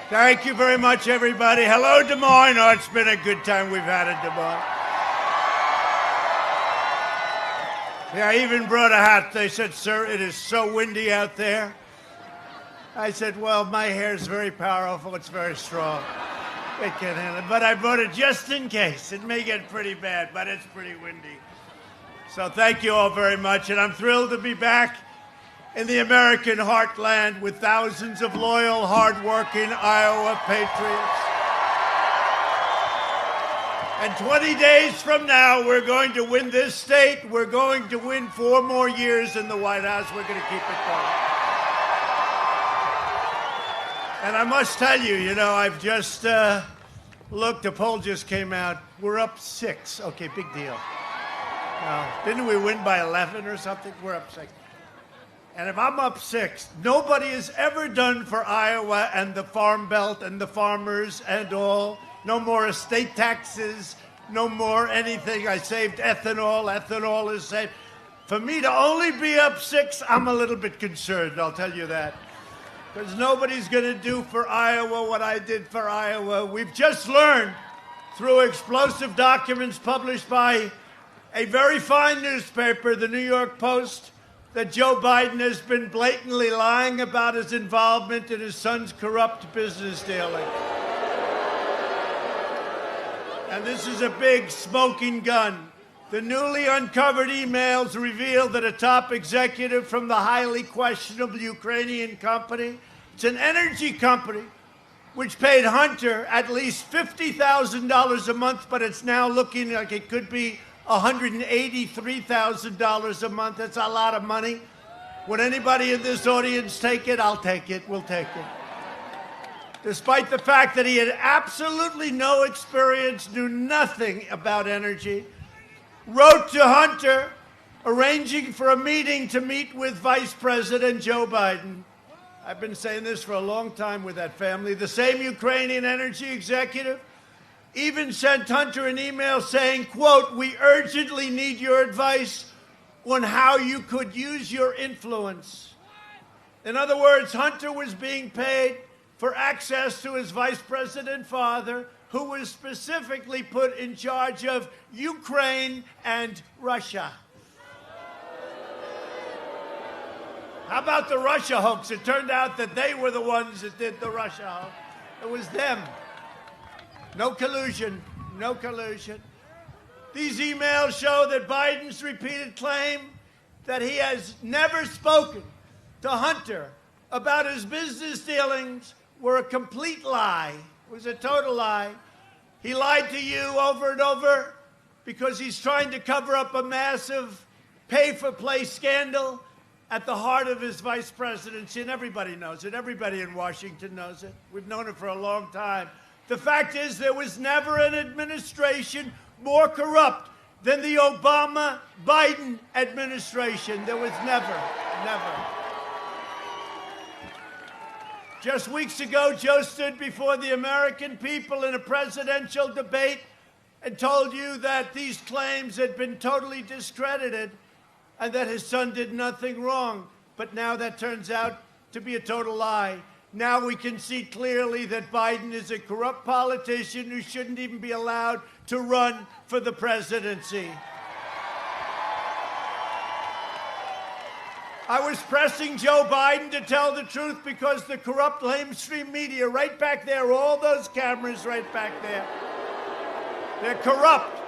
Thank you very much, everybody. Hello, Des Moines. Oh, it's been a good time we've had in Des Moines. Yeah, I even brought a hat. They said, sir, it is so windy out there. I said, well, my hair is very powerful. It's very strong. It can handle it. But I brought it just in case. It may get pretty bad, but it's pretty windy. So thank you all very much. And I'm thrilled to be back in the American heartland with thousands of loyal, hardworking Iowa patriots. And 20 days from now, we're going to win this state. We're going to win 4 more years in the White House. We're going to keep it going. And I must tell you, I've just looked. A poll just came out. We're up 6. Okay, big deal. Didn't we win by 11 or something? We're up 6. And if I'm up 6, nobody has ever done for Iowa and the Farm Belt and the farmers and all. No more estate taxes, no more anything. I saved ethanol. Ethanol is saved. For me to only be up 6, I'm a little bit concerned, I'll tell you that. Because nobody's going to do for Iowa what I did for Iowa. We've just learned through explosive documents published by a very fine newspaper, the New York Post, that Joe Biden has been blatantly lying about his involvement in his son's corrupt business dealings. And this is a big smoking gun. The newly uncovered emails reveal that a top executive from the highly questionable Ukrainian company, it's an energy company, which paid Hunter at least $50,000 a month, but it's now looking like it could be $183,000 a month. That's a lot of money. Would anybody in this audience take it? I'll take it. We'll take it. Despite the fact that he had absolutely no experience, knew nothing about energy, wrote to Hunter arranging for a meeting to meet with Vice President Joe Biden. I've been saying this for a long time with that family. The same Ukrainian energy executive even sent Hunter an email saying, quote, "We urgently need your advice on how you could use your influence." In other words, Hunter was being paid for access to his vice president father, who was specifically put in charge of Ukraine and Russia. How about the Russia hoax? It turned out that they were the ones that did the Russia hoax. It was them. No collusion. No collusion. These emails show that Biden's repeated claim that he has never spoken to Hunter about his business dealings were a complete lie. It was a total lie. He lied to you over and over because he's trying to cover up a massive pay-for-play scandal at the heart of his vice presidency, and everybody knows it. Everybody in Washington knows it. We've known it for a long time. The fact is, there was never an administration more corrupt than the Obama-Biden administration. There was never. Just weeks ago, Joe stood before the American people in a presidential debate and told you that these claims had been totally discredited and that his son did nothing wrong. But now that turns out to be a total lie. Now we can see clearly that Biden is a corrupt politician who shouldn't even be allowed to run for the presidency. I was pressing Joe Biden to tell the truth because the corrupt mainstream media, right back there, all those cameras right back there, they're corrupt,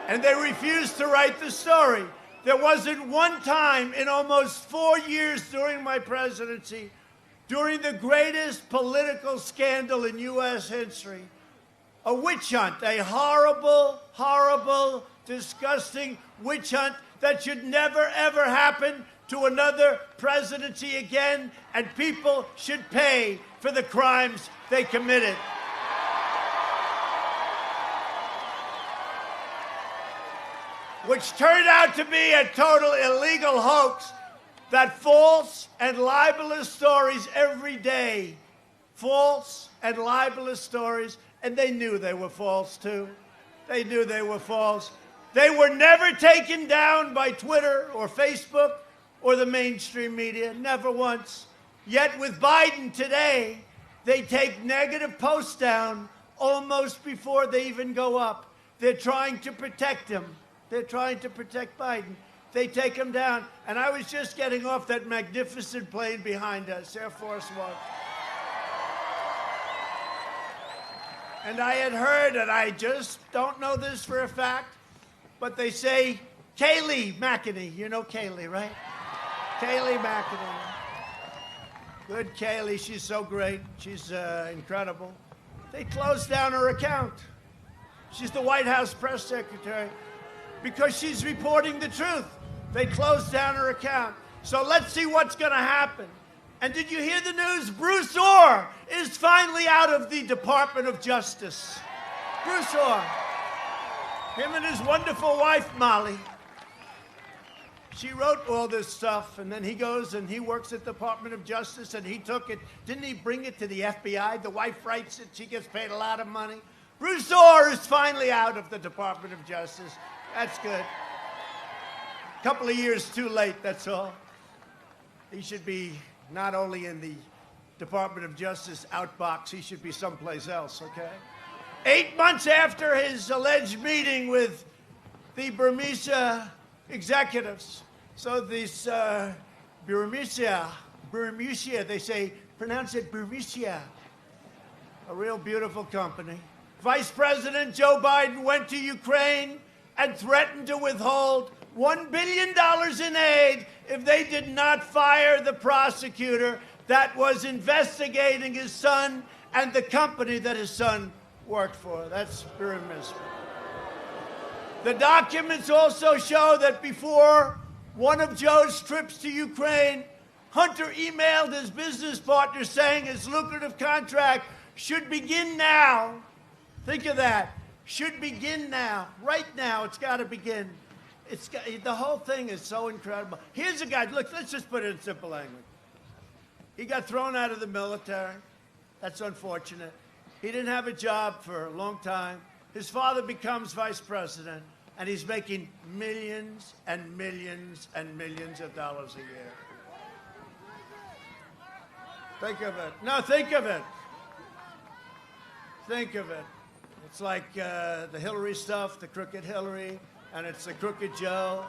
and they refuse to write the story. There wasn't one time in almost 4 years during my presidency, during the greatest political scandal in U.S. history, a witch hunt, a horrible, horrible, disgusting witch hunt that should never, ever happen to another presidency again, and people should pay for the crimes they committed. Which turned out to be a total illegal hoax that false and libelous stories every day, false and libelous stories, and they knew they were false too. They knew they were false. They were never taken down by Twitter or Facebook or the mainstream media, never once. Yet with Biden today, They take negative posts down almost before they even go up. They're trying to protect him. They're trying to protect Biden. They take him down. And I was just getting off that magnificent plane behind us, Air Force One. And I had heard, and I just don't know this for a fact, but they say Kayleigh McEnany. You know Kayleigh, right? Kayleigh McEnany. Good Kayleigh. She's so great. She's incredible. They closed down her account. She's the White House press secretary because she's reporting the truth. They closed down her account. So let's see what's going to happen. And did you hear the news? Bruce Orr is finally out of the Department of Justice. Bruce Orr. Him and his wonderful wife, Molly. She wrote all this stuff, and then he goes and he works at the Department of Justice, and he took it. Didn't he bring it to the FBI? The wife writes it. She gets paid a lot of money. Bruce Orr is finally out of the Department of Justice. That's good. A couple of years too late, that's all. He should be not only in the Department of Justice outbox, he should be someplace else, okay? 8 months after his alleged meeting with the Burmese executives, so this Burmese, they say, pronounce it Burmese, a real beautiful company. Vice President Joe Biden went to Ukraine and threatened to withhold $1 billion in aid if they did not fire the prosecutor that was investigating his son and the company that his son worked for. That's very miserable. The documents also show that before one of Joe's trips to Ukraine, Hunter emailed his business partner saying his lucrative contract should begin now. Think of that. Should begin now. Right now, it's got to begin. The whole thing is so incredible. Here's a guy. Look, let's just put it in simple language. He got thrown out of the military. That's unfortunate. He didn't have a job for a long time. His father becomes vice president, and he's making millions and millions and millions of dollars a year. Think of it. No, think of it. Think of it. It's like the Hillary stuff, the crooked Hillary, and it's the crooked Joe.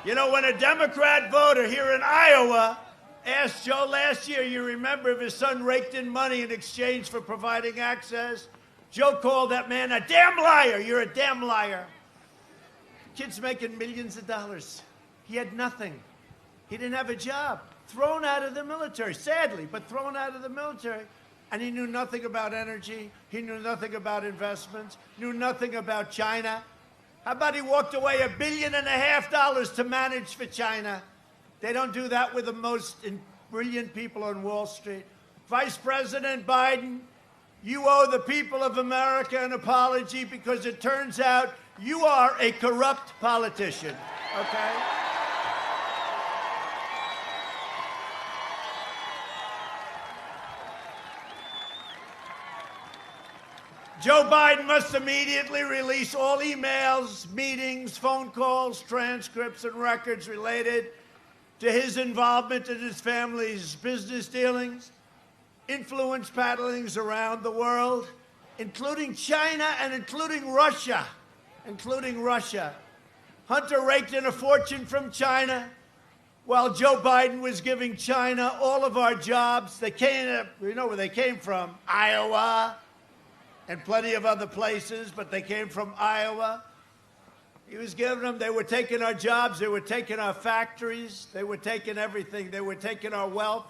You know, when a Democrat voter here in Iowa asked Joe last year, you remember, if his son raked in money in exchange for providing access, Joe called that man a damn liar. You're a damn liar. Kid's making millions of dollars. He had nothing. He didn't have a job. Thrown out of the military, sadly, but thrown out of the military. And he knew nothing about energy. He knew nothing about investments, knew nothing about China. How about he walked away $1.5 billion to manage for China? They don't do that with the most brilliant people on Wall Street. Vice President Biden, you owe the people of America an apology because it turns out you are a corrupt politician, okay? Joe Biden must immediately release all emails, meetings, phone calls, transcripts, and records related to his involvement in his family's business dealings, influence peddlings around the world, including China and including Russia. Hunter raked in a fortune from China while Joe Biden was giving China all of our jobs. They came, you know where they came from, Iowa, and plenty of other places, but they came from Iowa. He was giving them, they were taking our jobs, they were taking our factories, they were taking everything, they were taking our wealth.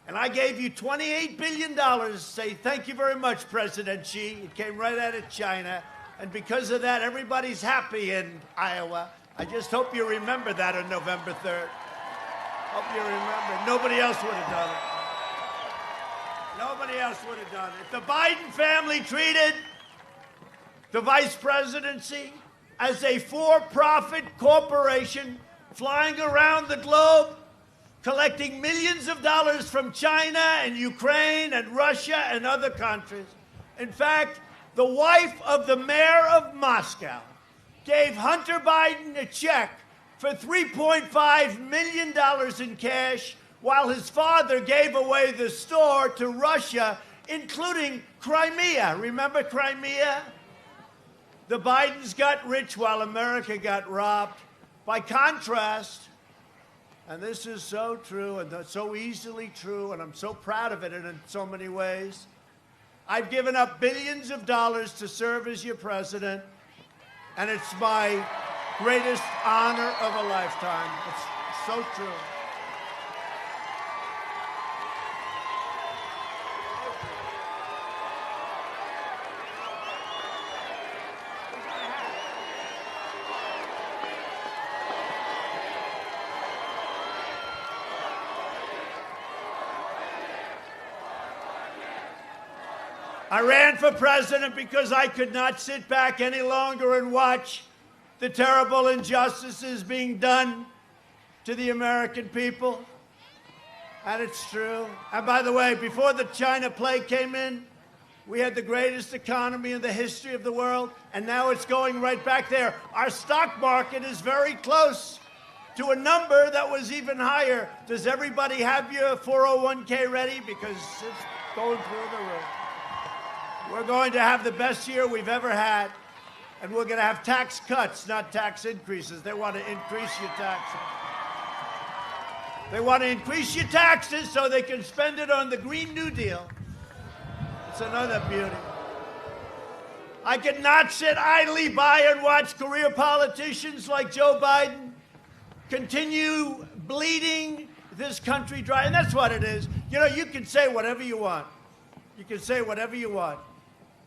And I gave you $28 billion to say, thank you very much, President Xi. It came right out of China. And because of that, everybody's happy in Iowa. I just hope you remember that on November 3rd. Hope you remember. Nobody else would have done it. Nobody else would have done it. If the Biden family treated the vice presidency as a for-profit corporation flying around the globe, collecting millions of dollars from China and Ukraine and Russia and other countries. In fact, the wife of the mayor of Moscow gave Hunter Biden a check for $3.5 million in cash while his father gave away the store to Russia, including Crimea. Remember Crimea? The Bidens got rich while America got robbed. By contrast, and this is so true and so easily true, and I'm so proud of it in so many ways, I've given up billions of dollars to serve as your president, and it's my greatest honor of a lifetime. It's so true. I ran for president because I could not sit back any longer and watch the terrible injustices being done to the American people. And it's true. And by the way, before the China plague came in, we had the greatest economy in the history of the world, and now it's going right back there. Our stock market is very close to a number that was even higher. Does everybody have your 401k ready? Because it's going through the roof. We're going to have the best year we've ever had, and we're going to have tax cuts, not tax increases. They want to increase your taxes. They want to increase your taxes so they can spend it on the Green New Deal. It's another beauty. I cannot sit idly by and watch career politicians like Joe Biden continue bleeding this country dry. And that's what it is. You know, you can say whatever you want. You can say whatever you want.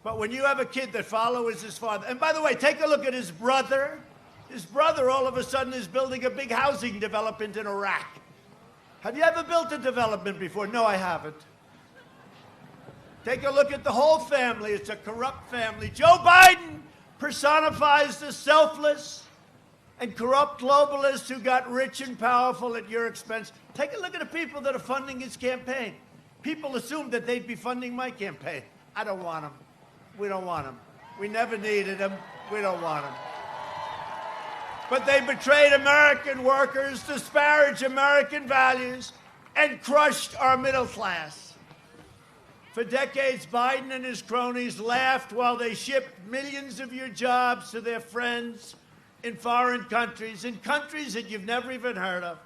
But when you have a kid that follows his father, and by the way, take a look at his brother. His brother all of a sudden is building a big housing development in Iraq. Have you ever built a development before? No, I haven't. Take a look at the whole family. It's a corrupt family. Joe Biden personifies the selfless and corrupt globalists who got rich and powerful at your expense. Take a look at the people that are funding his campaign. People assume that they'd be funding my campaign. I don't want them. We don't want them. We never needed them. We don't want them. But they betrayed American workers, disparaged American values, and crushed our middle class. For decades, Biden and his cronies laughed while they shipped millions of your jobs to their friends in foreign countries, in countries that you've never even heard of.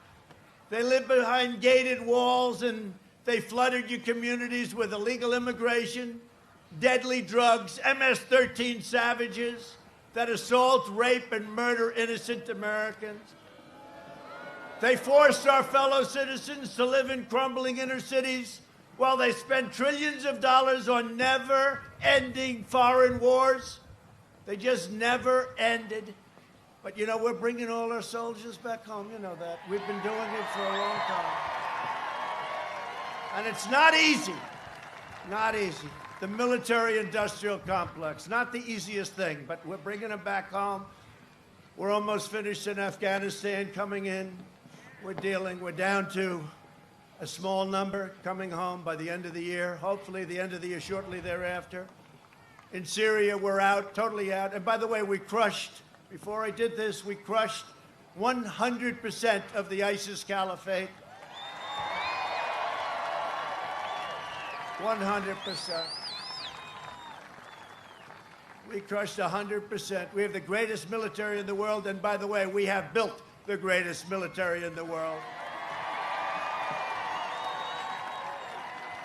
They lived behind gated walls, and they flooded your communities with illegal immigration, deadly drugs, MS-13 savages that assault, rape, and murder innocent Americans. They forced our fellow citizens to live in crumbling inner cities while they spent trillions of dollars on never-ending foreign wars. They just never ended. But, you know, we're bringing all our soldiers back home. You know that. We've been doing it for a long time. And it's not easy. Not easy. The military-industrial complex, not the easiest thing, but we're bringing them back home. We're almost finished in Afghanistan coming in. We're down to a small number coming home by the end of the year, hopefully the end of the year, shortly thereafter. In Syria, we're out, totally out. And by the way, before I did this, we crushed 100% of the ISIS caliphate. 100%. We crushed 100%. We have the greatest military in the world, and by the way, we have built the greatest military in the world.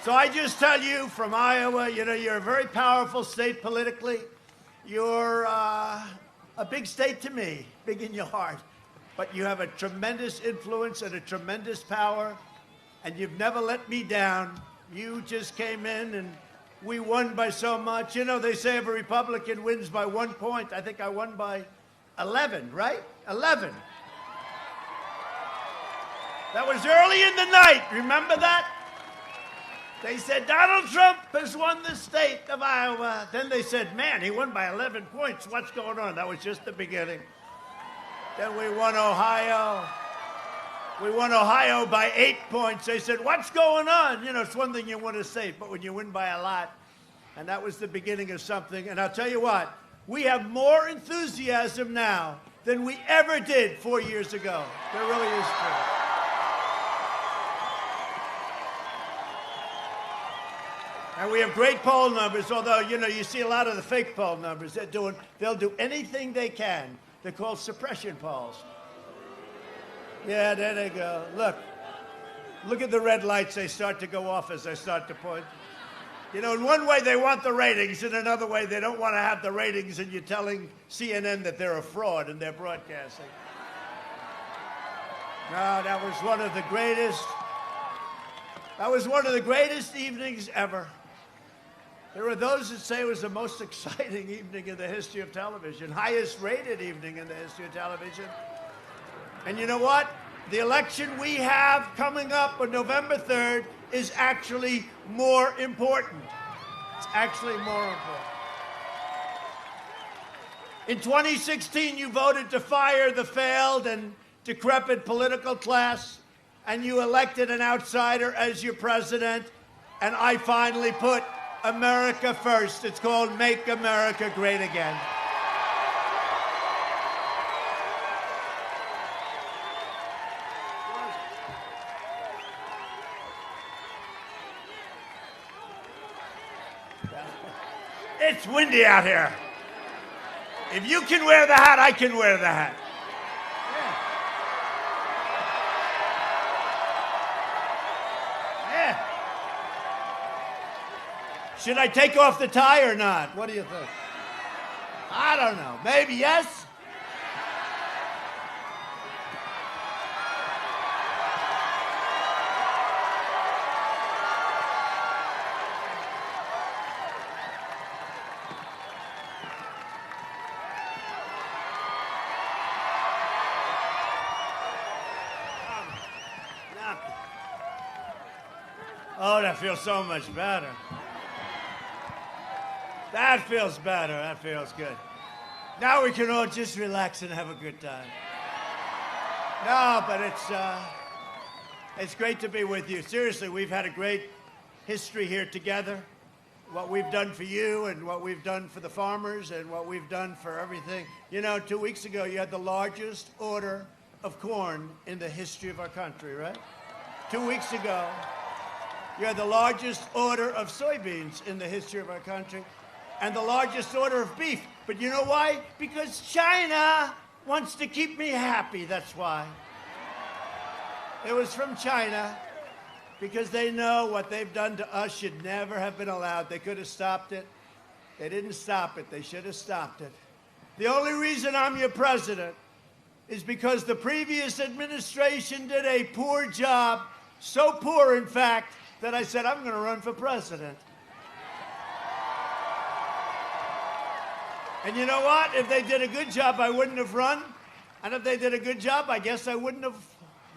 So I just tell you from Iowa, you know, you're a very powerful state politically. You're a big state to me, big in your heart. But you have a tremendous influence and a tremendous power, and you've never let me down. You just came in, and we won by so much. You know, they say if a Republican wins by 1 point, I think I won by 11, right? 11. That was early in the night. Remember that? They said, Donald Trump has won the state of Iowa. Then they said, man, he won by 11 points. What's going on? That was just the beginning. Then we won Ohio. We won Ohio by 8 points. They said, what's going on? You know, it's one thing you win a state, but when you win by a lot, and that was the beginning of something. And I'll tell you what, we have more enthusiasm now than we ever did 4 years ago. There really is true. And we have great poll numbers, although, you know, you see a lot of the fake poll numbers. They'll do anything they can. They're called suppression polls. Yeah, there they go. Look at the red lights. They start to go off as I start to point. You know, in one way they want the ratings, in another way they don't want to have the ratings, and you're telling CNN that they're a fraud in their broadcasting. No, that was one of the greatest evenings ever. There are those that say it was the most exciting evening in the history of television, highest rated evening in the history of television. And you know what? The election we have coming up on November 3rd is actually more important. It's actually more important. In 2016, you voted to fire the failed and decrepit political class, and you elected an outsider as your president, and I finally put America first. It's called Make America Great Again. It's windy out here. If you can wear the hat, I can wear the hat. Should I take off the tie or not? What do you think? I don't know. Maybe yes? Oh, that feels so much better. That feels better. That feels good. Now we can all just relax and have a good time. No, but it's great to be with you. Seriously, we've had a great history here together. What we've done for you and what we've done for the farmers and what we've done for everything. You know, 2 weeks ago, you had the largest order of corn in the history of our country, right? 2 weeks ago, you had the largest order of soybeans in the history of our country. And the largest order of beef. But you know why? Because China wants to keep me happy, that's why. It was from China, because they know what they've done to us should never have been allowed. They could have stopped it. They didn't stop it. They should have stopped it. The only reason I'm your president is because the previous administration did a poor job, so poor, in fact, that I said, I'm going to run for president. And you know what? If they did a good job, I wouldn't have run. And if they did a good job, I guess I wouldn't have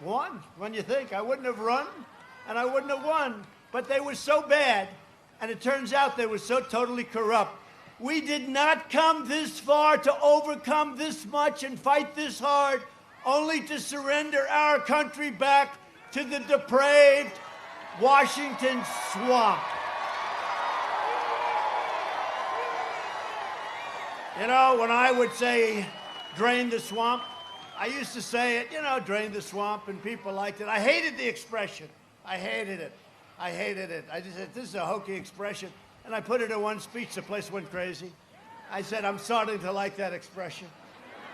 won. When you think, I wouldn't have run, and I wouldn't have won. But they were so bad, and it turns out they were so totally corrupt. We did not come this far to overcome this much and fight this hard, only to surrender our country back to the depraved Washington swamp. You know, when I would say, drain the swamp, I used to say it, you know, drain the swamp, and people liked it. I hated the expression. I hated it. I hated it. I just said, this is a hokey expression. And I put it in one speech, the place went crazy. I said, I'm starting to like that expression.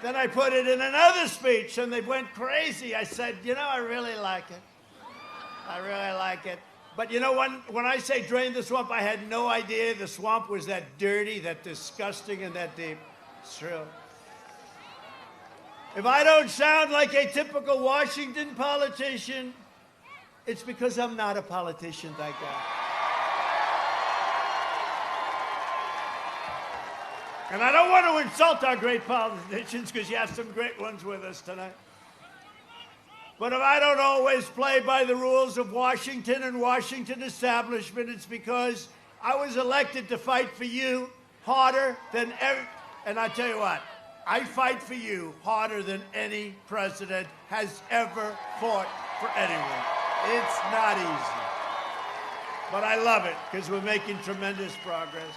Then I put it in another speech, and they went crazy. I said, you know, I really like it. I really like it. But you know, when I say drain the swamp, I had no idea the swamp was that dirty, that disgusting, and that deep. It's true. If I don't sound like a typical Washington politician, it's because I'm not a politician, thank God. And I don't want to insult our great politicians, because you have some great ones with us tonight. But if I don't always play by the rules of Washington and Washington establishment, it's because I was elected to fight for you harder than ever. And I tell you what, I fight for you harder than any president has ever fought for anyone. It's not easy. But I love it, because we're making tremendous progress.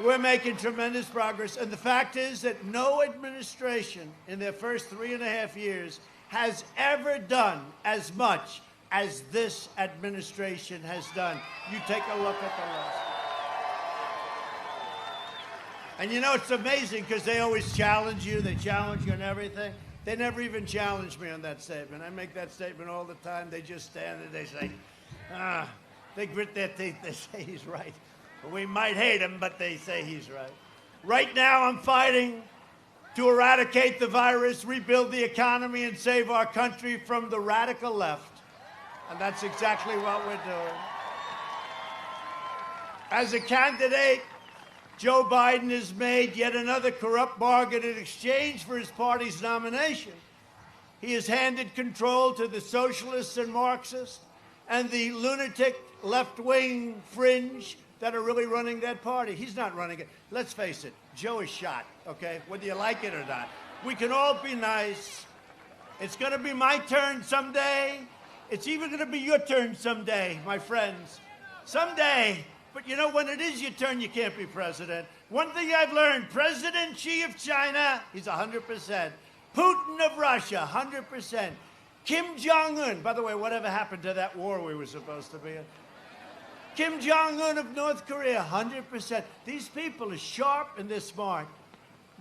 We're making tremendous progress. And the fact is that no administration in their first 3.5 years has ever done as much as this administration has done. You take a look at the list. And you know, it's amazing because they always challenge you. They challenge you on everything. They never even challenge me on that statement. I make that statement all the time. They just stand there. They say, they grit their teeth. They say he's right. We might hate him, but they say he's right. Right now, I'm fighting to eradicate the virus, rebuild the economy, and save our country from the radical left. And that's exactly what we're doing. As a candidate, Joe Biden has made yet another corrupt bargain in exchange for his party's nomination. He has handed control to the socialists and Marxists and the lunatic left-wing fringe that are really running that party. He's not running it. Let's face it, Joe is shot, okay, whether you like it or not. We can all be nice. It's going to be my turn someday. It's even going to be your turn someday, my friends. Someday. But you know, when it is your turn, you can't be president. One thing I've learned, President Xi of China, he's 100%. Putin of Russia, 100%. Kim Jong-un, by the way, whatever happened to that war we were supposed to be in? Kim Jong-un of North Korea, 100%. These people are sharp and they're smart.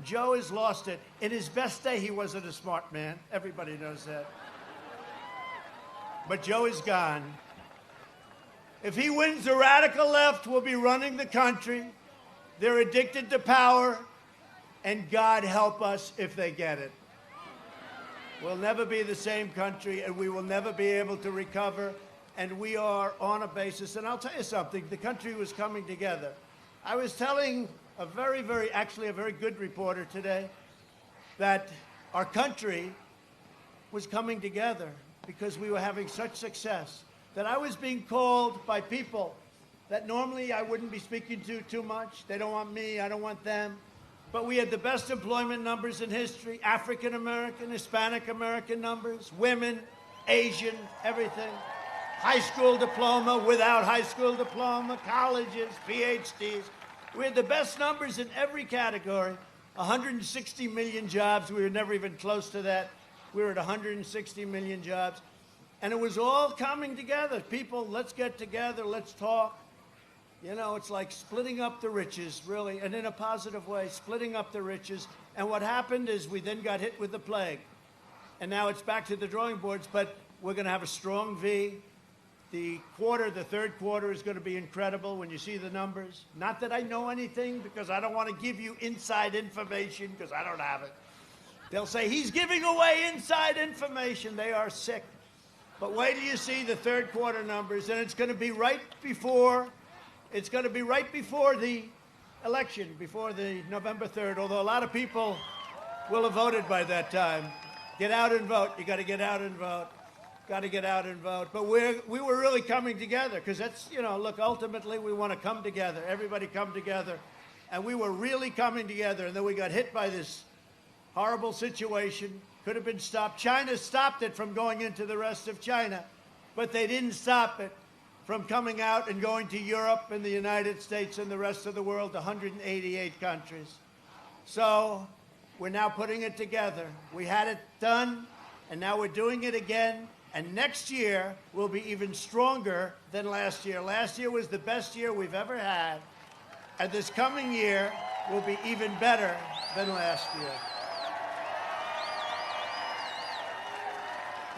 Joe has lost it. In his best day, he wasn't a smart man. Everybody knows that. But Joe is gone. If he wins, the radical left will be running the country. They're addicted to power, and God help us if they get it. We'll never be the same country, and we will never be able to recover, and we are on a basis. And I'll tell you something, the country was coming together. I was telling a very good reporter today that our country was coming together because we were having such success, that I was being called by people that normally I wouldn't be speaking to too much. They don't want me, I don't want them. But we had the best employment numbers in history, African American, Hispanic American numbers, women, Asian, everything. High school diploma, without high school diploma, colleges, PhDs. We had the best numbers in every category. 160 million jobs, we were never even close to that. We were at 160 million jobs. And it was all coming together. People, let's get together, let's talk. You know, it's like splitting up the riches, really, and in a positive way, splitting up the riches. And what happened is we then got hit with the plague. And now it's back to the drawing boards, but we're going to have a strong V. The third quarter is going to be incredible when you see the numbers. Not that I know anything, because I don't want to give you inside information, because I don't have it. They'll say, he's giving away inside information. They are sick. But wait till you see the third quarter numbers, and it's going to be right before the election, before the November 3rd, although a lot of people will have voted by that time. Get out and vote. You got to get out and vote. Got to get out and vote. But we were really coming together, because that's, you know, look, ultimately we want to come together. Everybody come together. And we were really coming together, and then we got hit by this horrible situation. Could have been stopped. China stopped it from going into the rest of China, but they didn't stop it from coming out and going to Europe and the United States and the rest of the world, 188 countries. So we're now putting it together. We had it done, and now we're doing it again. And next year will be even stronger than last year. Last year was the best year we've ever had. And this coming year will be even better than last year.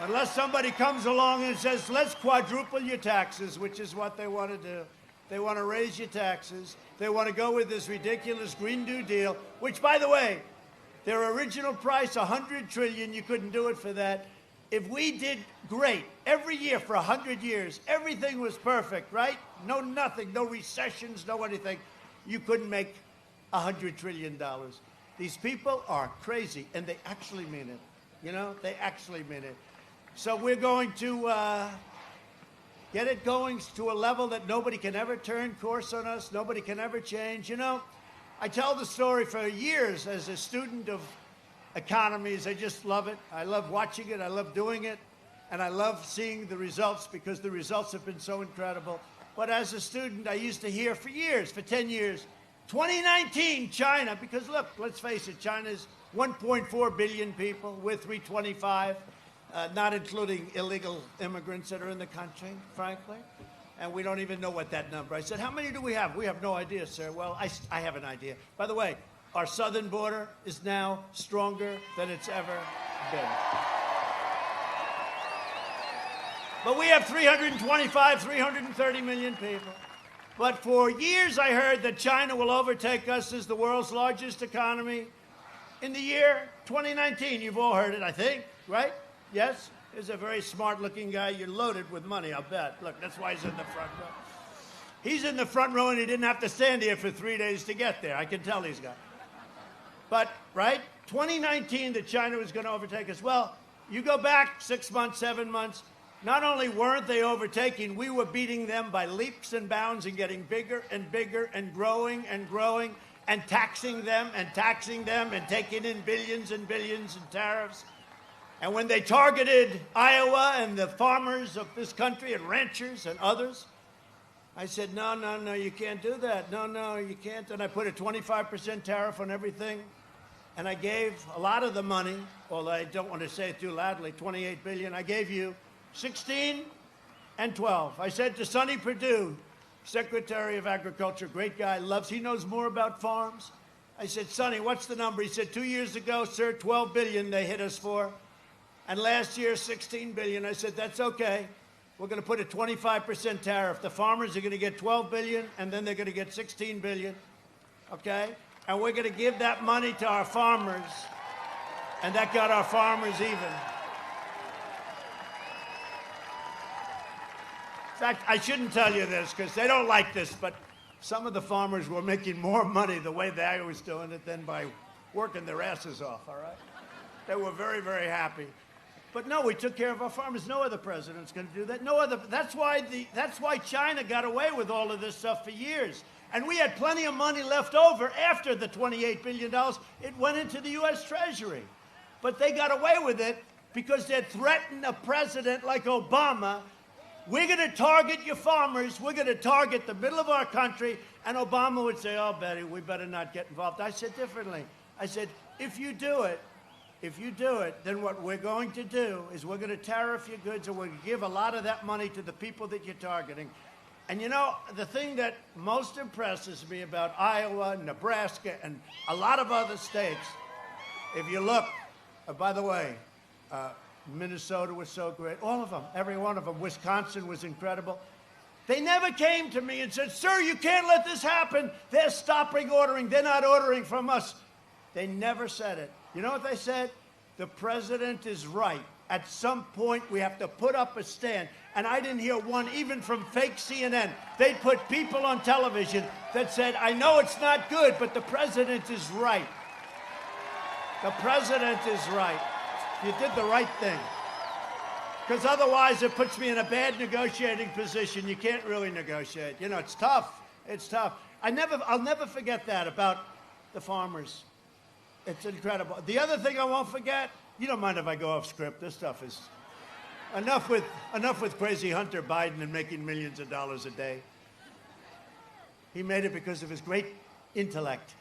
Unless somebody comes along and says, let's quadruple your taxes, which is what they want to do. They want to raise your taxes. They want to go with this ridiculous Green New Deal, which, by the way, their original price, $100 trillion, you couldn't do it for that. If we did great every year for 100 years, everything was perfect, right? No nothing, no recessions, no anything. You couldn't make $100 trillion. These people are crazy, and they actually mean it. You know, they actually mean it. So we're going to get it going to a level that nobody can ever turn course on us, nobody can ever change. You know, I tell the story for years as a student of economies. I just love it. I love watching it. I love doing it. And I love seeing the results, because the results have been so incredible. But as a student, I used to hear for years, for 10 years, 2019, China, because look, let's face it, China's 1.4 billion people, we're 325. not including illegal immigrants that are in the country, frankly. And we don't even know what that number. I said, how many do we have? We have no idea, sir. Well, I have an idea. By the way, our southern border is now stronger than it's ever been. But we have 325, 330 million people. But for years I heard that China will overtake us as the world's largest economy in the year 2019. You've all heard it, I think, right? Yes? He's a very smart-looking guy. You're loaded with money, I'll bet. Look, that's why he's in the front row. He's in the front row, and he didn't have to stand here for 3 days to get there. I can tell he's got. But, right, 2019 that China was going to overtake us. Well, you go back 6 months, 7 months. Not only weren't they overtaking, we were beating them by leaps and bounds and getting bigger and bigger and growing and taxing them and taking in billions and billions in tariffs. And when they targeted Iowa and the farmers of this country and ranchers and others, I said, no, you can't do that. No, you can't. And I put a 25% tariff on everything. And I gave a lot of the money, although I don't want to say it too loudly, $28 billion. I gave you 16 and 12. I said to Sonny Perdue, Secretary of Agriculture, great guy, he knows more about farms. I said, Sonny, what's the number? He said, 2 years ago, sir, 12 billion they hit us for. And last year, 16 billion. I said, that's okay. We're going to put a 25% tariff. The farmers are going to get 12 billion, and then they're going to get 16 billion, okay? And we're going to give that money to our farmers, and that got our farmers even. In fact, I shouldn't tell you this because they don't like this, but some of the farmers were making more money the way they was doing it than by working their asses off, all right? They were very, very happy. But no, we took care of our farmers. No other president's going to do that. No other. That's why China got away with all of this stuff for years. And we had plenty of money left over after the $28 billion. It went into the U.S. Treasury. But they got away with it because they threatened a president like Obama. We're going to target your farmers. We're going to target the middle of our country. And Obama would say, oh, Betty, we better not get involved. I said differently. I said, if you do it, then what we're going to do is we're going to tariff your goods and we're going to give a lot of that money to the people that you're targeting. And you know, the thing that most impresses me about Iowa, Nebraska, and a lot of other states, if you look, by the way, Minnesota was so great, all of them, every one of them. Wisconsin was incredible. They never came to me and said, sir, you can't let this happen. They're stopping ordering. They're not ordering from us. They never said it. You know what they said? The president is right. At some point, we have to put up a stand. And I didn't hear one, even from fake CNN. They put people on television that said, I know it's not good, but the president is right. The president is right. You did the right thing. Because otherwise, it puts me in a bad negotiating position. You can't really negotiate. You know, it's tough. It's tough. I'll never forget that about the farmers. It's incredible. The other thing I won't forget, you don't mind if I go off script. This stuff is enough with crazy Hunter Biden and making millions of dollars a day. He made it because of his great intellect.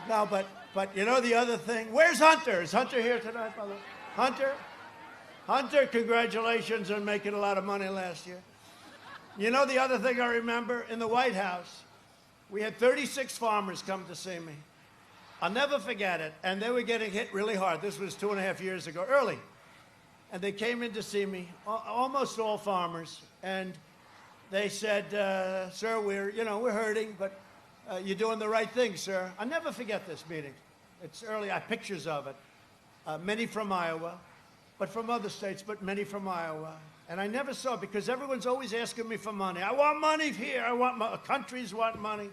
No, but you know the other thing? Where's Hunter? Is Hunter here tonight, by the way? Hunter, congratulations on making a lot of money last year. You know the other thing I remember? In the White House, we had 36 farmers come to see me. I'll never forget it. And they were getting hit really hard. This was 2.5 years ago, early. And they came in to see me, almost all farmers. And they said, sir, we're hurting, but you're doing the right thing, sir. I'll never forget this meeting. It's early. I have pictures of it. Many from Iowa, but from other states, but many from Iowa. And I never saw it because everyone's always asking me for money. I want money here. Countries want money.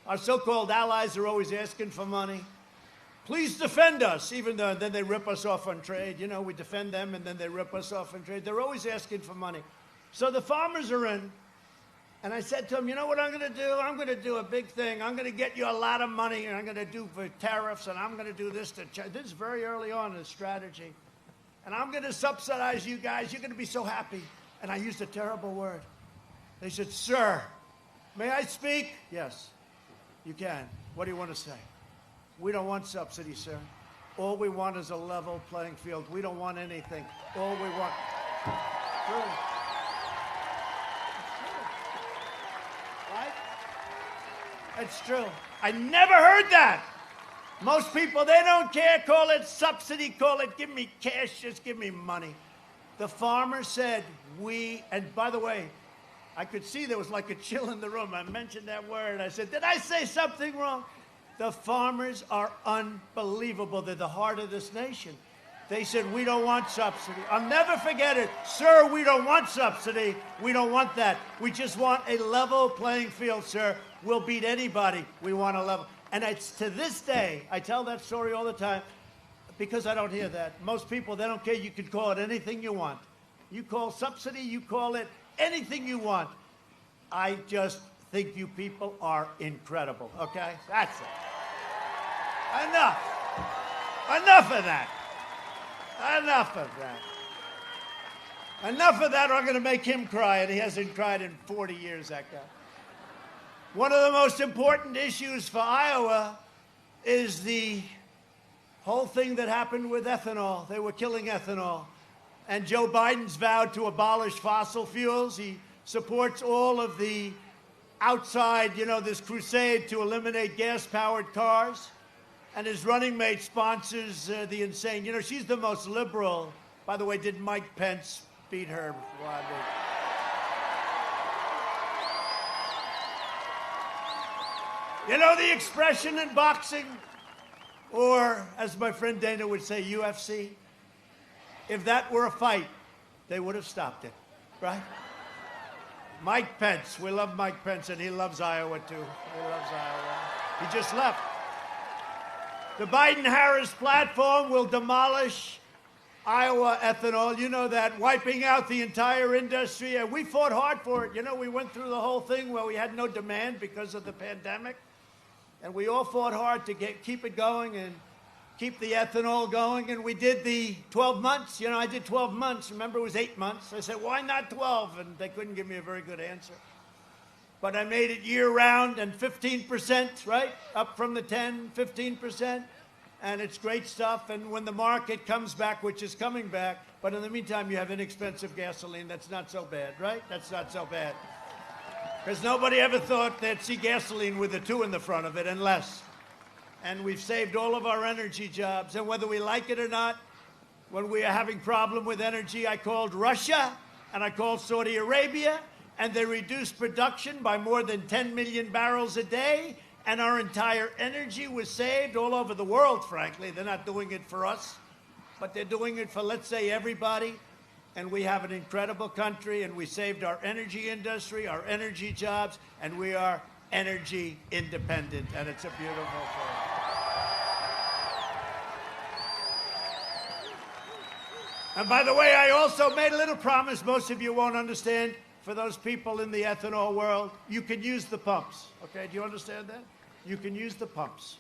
Our so-called allies are always asking for money. Please defend us, even though then they rip us off on trade. You know, we defend them and then they rip us off on trade. They're always asking for money. So the farmers are in. And I said to them, you know what I'm going to do? I'm going to do a big thing. I'm going to get you a lot of money, and I'm going to do for tariffs, and I'm going to do this to China. This is very early on in the strategy. And I'm going to subsidize you guys. You're going to be so happy. And I used a terrible word. They said, sir, may I speak? Yes. You can. What do you want to say? We don't want subsidies, sir. All we want is a level playing field. We don't want anything. All we want. True. Right? It's true. I never heard that. Most people, they don't care. Call it subsidy. Call it, give me cash. Just give me money. The farmer said, and by the way, I could see there was like a chill in the room. I mentioned that word. I said, did I say something wrong? The farmers are unbelievable. They're the heart of this nation. They said, we don't want subsidy. I'll never forget it. Sir, we don't want subsidy. We don't want that. We just want a level playing field, sir. We'll beat anybody. We want a level. And it's to this day, I tell that story all the time because I don't hear that. Most people, they don't care. You can call it anything you want. You call subsidy, you call it anything you want. I just think you people are incredible, okay? That's it. Enough. Enough of that. Enough of that. Enough of that, or I'm going to make him cry, and he hasn't cried in 40 years, that guy. One of the most important issues for Iowa is the whole thing that happened with ethanol. They were killing ethanol. And Joe Biden's vowed to abolish fossil fuels. He supports all of the outside, this crusade to eliminate gas-powered cars. And his running mate sponsors the insane. She's the most liberal. By the way, did Mike Pence beat her? The expression in boxing, or as my friend Dana would say, UFC, if that were a fight, they would have stopped it, right? Mike Pence, we love Mike Pence, and he loves Iowa, too. He loves Iowa. He just left. The Biden-Harris platform will demolish Iowa ethanol. You know that, wiping out the entire industry. And we fought hard for it. We went through the whole thing where we had no demand because of the pandemic. And we all fought hard to keep it going and keep the ethanol going. And we did the 12 months. I did 12 months. Remember, it was 8 months. I said, why not 12? And they couldn't give me a very good answer. But I made it year-round and 15%, right? Up from the 10, 15%. And it's great stuff. And when the market comes back, which is coming back, but in the meantime, you have inexpensive gasoline. That's not so bad, right? That's not so bad. Because nobody ever thought they'd see gasoline with a 2 in the front of it and less. And we've saved all of our energy jobs. And whether we like it or not, when we are having problem with energy, I called Russia and I called Saudi Arabia, and they reduced production by more than 10 million barrels a day, and our entire energy was saved all over the world, frankly. They're not doing it for us, but they're doing it for, let's say, everybody. And we have an incredible country, and we saved our energy industry, our energy jobs, and we are energy independent, and it's a beautiful thing. And by the way, I also made a little promise most of you won't understand. For those people in the ethanol world, you can use the pumps. Okay, do you understand that? You can use the pumps.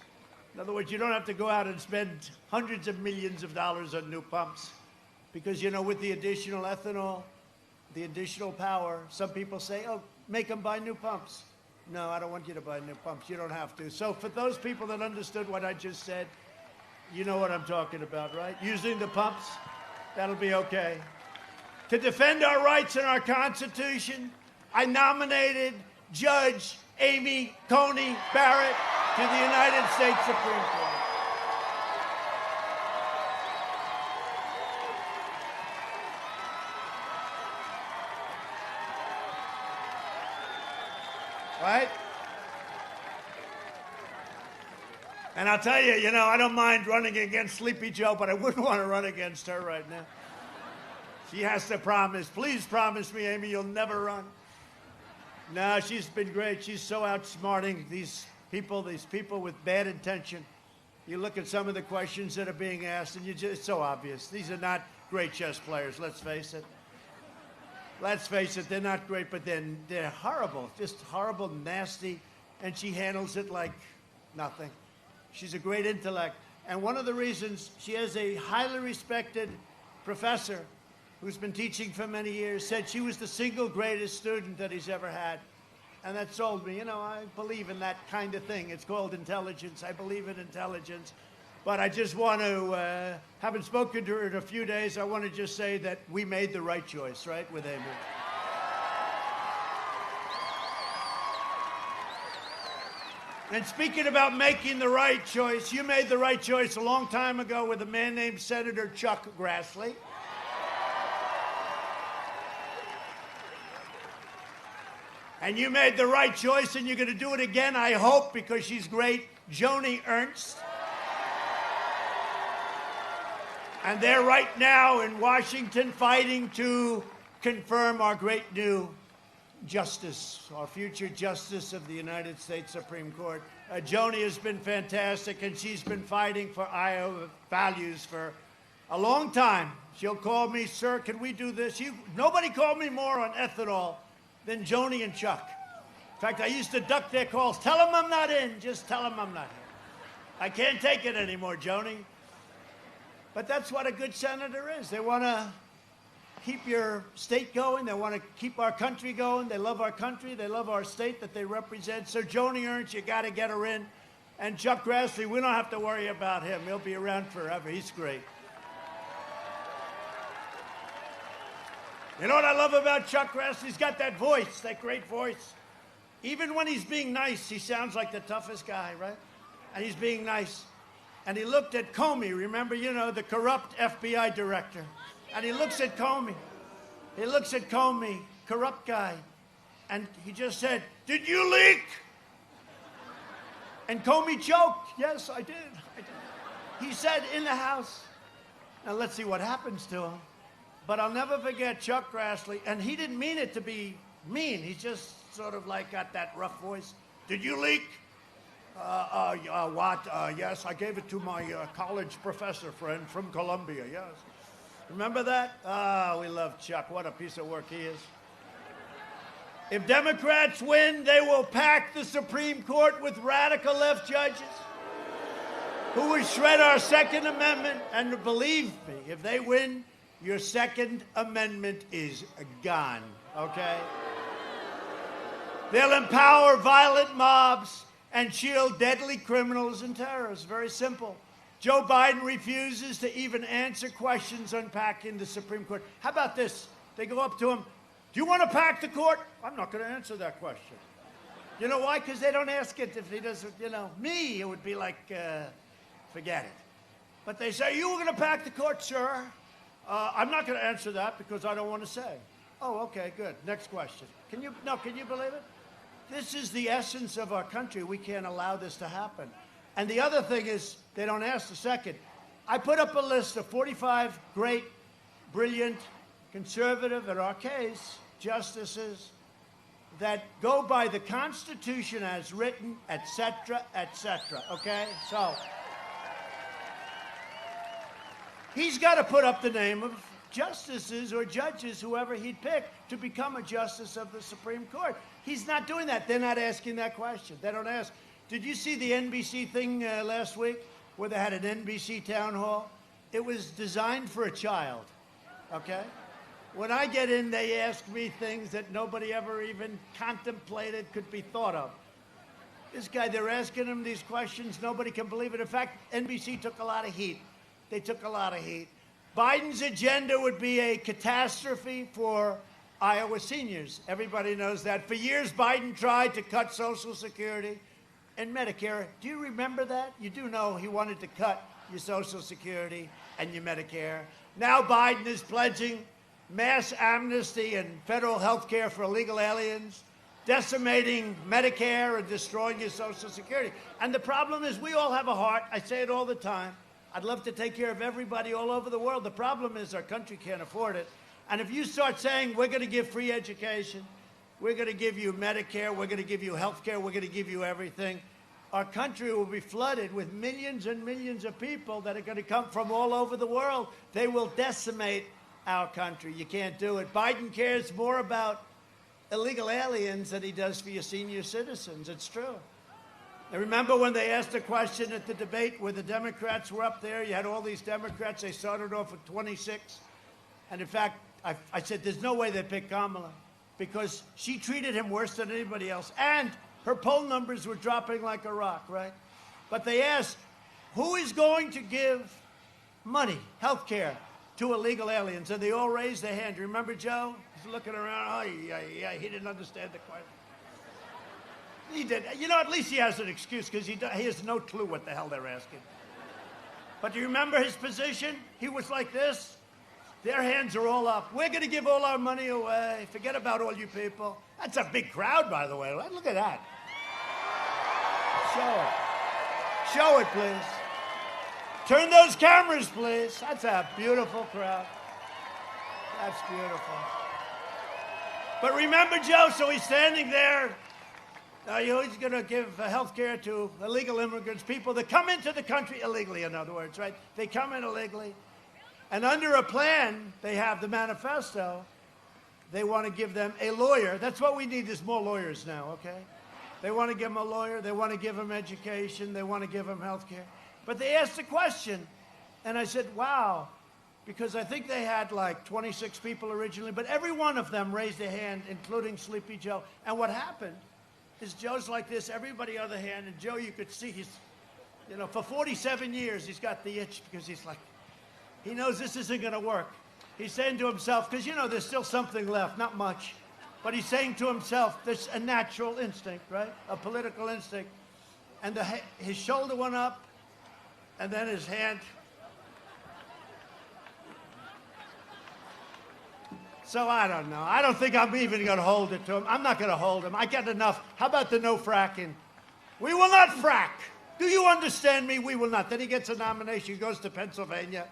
In other words, you don't have to go out and spend hundreds of millions of dollars on new pumps. Because, with the additional ethanol, the additional power, some people say, oh, make them buy new pumps. No, I don't want you to buy new pumps. You don't have to. So for those people that understood what I just said, you know what I'm talking about, right? Using the pumps, that'll be okay. To defend our rights and our Constitution, I nominated Judge Amy Coney Barrett to the United States Supreme Court. Right? And I'll tell you, I don't mind running against Sleepy Joe, but I wouldn't want to run against her right now. She has to promise. Please promise me, Amy, you'll never run. No, she's been great. She's so outsmarting these people with bad intention. You look at some of the questions that are being asked, and it's so obvious. These are not great chess players, let's face it. Let's face it, they're not great, but they're horrible, just horrible, nasty, and she handles it like nothing. She's a great intellect. And one of the reasons, she has a highly respected professor who's been teaching for many years, said she was the single greatest student that he's ever had. And that sold me. I believe in that kind of thing. It's called intelligence. I believe in intelligence. But I just want to, haven't spoken to her in a few days, I want to just say that we made the right choice, right, with Amy. And speaking about making the right choice, you made the right choice a long time ago with a man named Senator Chuck Grassley. And you made the right choice, and you're going to do it again, I hope, because she's great, Joni Ernst. And they're right now in Washington fighting to confirm our great new justice, our future justice of the United States Supreme Court. Joni has been fantastic, and she's been fighting for Iowa values for a long time. She'll call me, sir, can we do this? Nobody called me more on ethanol than Joni and Chuck. In fact, I used to duck their calls. Tell them I'm not in. Just tell them I'm not here. I can't take it anymore, Joni. But that's what a good senator is. They want to keep your state going. They want to keep our country going. They love our country. They love our state that they represent. So Joni Ernst, you got to get her in. And Chuck Grassley, we don't have to worry about him. He'll be around forever. He's great. You know what I love about Chuck Grassley? He's got that voice, that great voice. Even when he's being nice, he sounds like the toughest guy, right? And he's being nice. And he looked at Comey, remember, you know, the corrupt FBI director. And he looks at Comey. He looks at Comey, corrupt guy. And he just said, did you leak? And Comey choked. Yes, I did. He said in the House. Now let's see what happens to him. But I'll never forget Chuck Grassley. And he didn't mean it to be mean. He just sort of like got that rough voice. Did you leak? What? Yes, I gave it to my college professor friend from Columbia, yes. Remember that? We love Chuck. What a piece of work he is. If Democrats win, they will pack the Supreme Court with radical left judges who will shred our Second Amendment. And believe me, if they win, your Second Amendment is gone, okay? They'll empower violent mobs and shield deadly criminals and terrorists. Very simple. Joe Biden refuses to even answer questions unpacking the Supreme Court. How about this? They go up to him, do you want to pack the court? I'm not going to answer that question. You know why? Because they don't ask it if he doesn't, you know. Me, it would be like, forget it. But they say, you were going to pack the court, sir? I'm not going to answer that because I don't want to say. Oh, okay, good. Next question. Can you believe it? This is the essence of our country. We can't allow this to happen. And the other thing is, they don't ask the second. I put up a list of 45 great, brilliant, conservative, in our case, justices that go by the Constitution as written, et cetera, okay? So he's got to put up the name of justices or judges, whoever he'd pick, to become a justice of the Supreme Court. He's not doing that. They're not asking that question. They don't ask. Did you see the NBC thing last week where they had an NBC town hall? It was designed for a child, okay? When I get in, they ask me things that nobody ever even contemplated could be thought of. This guy, they're asking him these questions. Nobody can believe it. In fact, NBC took a lot of heat. They took a lot of heat. Biden's agenda would be a catastrophe for Iowa seniors. Everybody knows that. For years, Biden tried to cut Social Security and Medicare. Do you remember that? You do know he wanted to cut your Social Security and your Medicare. Now Biden is pledging mass amnesty and federal health care for illegal aliens, decimating Medicare and destroying your Social Security. And the problem is we all have a heart. I say it all the time. I'd love to take care of everybody all over the world. The problem is our country can't afford it. And if you start saying we're going to give free education, we're going to give you Medicare, we're going to give you health care, we're going to give you everything, our country will be flooded with millions and millions of people that are going to come from all over the world. They will decimate our country. You can't do it. Biden cares more about illegal aliens than he does for your senior citizens. It's true. I remember when they asked a question at the debate where the Democrats were up there. You had all these Democrats. They started off with 26. And in fact, I said, there's no way they picked Kamala because she treated him worse than anybody else. And her poll numbers were dropping like a rock, right? But they asked, who is going to give money, health care, to illegal aliens? And they all raised their hand. Remember Joe? He's looking around. Oh, yeah, he didn't understand the question. He did. You know, at least he has an excuse because he has no clue what the hell they're asking. But do you remember his position? He was like this. Their hands are all up. We're going to give all our money away. Forget about all you people. That's a big crowd, by the way. Look at that. Show it. Show it, please. Turn those cameras, please. That's a beautiful crowd. That's beautiful. But remember, Joe, so he's standing there. He's going to give health care to illegal immigrants, people that come into the country illegally, in other words, right? They come in illegally. And under a plan, they have the manifesto. They want to give them a lawyer. That's what we need is more lawyers now, okay? They want to give them a lawyer. They want to give them education. They want to give them health care. But they asked the question, and I said, wow, because I think they had like 26 people originally, but every one of them raised their hand, including Sleepy Joe. And what happened is Joe's like this, everybody other hand, and Joe, you could see he's, you know, for 47 years, he's got the itch because he's like, he knows this isn't going to work. He's saying to himself, because, you know, there's still something left, not much, but he's saying to himself, there's a natural instinct, right? A political instinct. And his shoulder went up, and then his hand. So I don't know. I don't think I'm even going to hold it to him. I'm not going to hold him. I get enough. How about the no fracking? We will not frack. Do you understand me? We will not. Then he gets a nomination. He goes to Pennsylvania,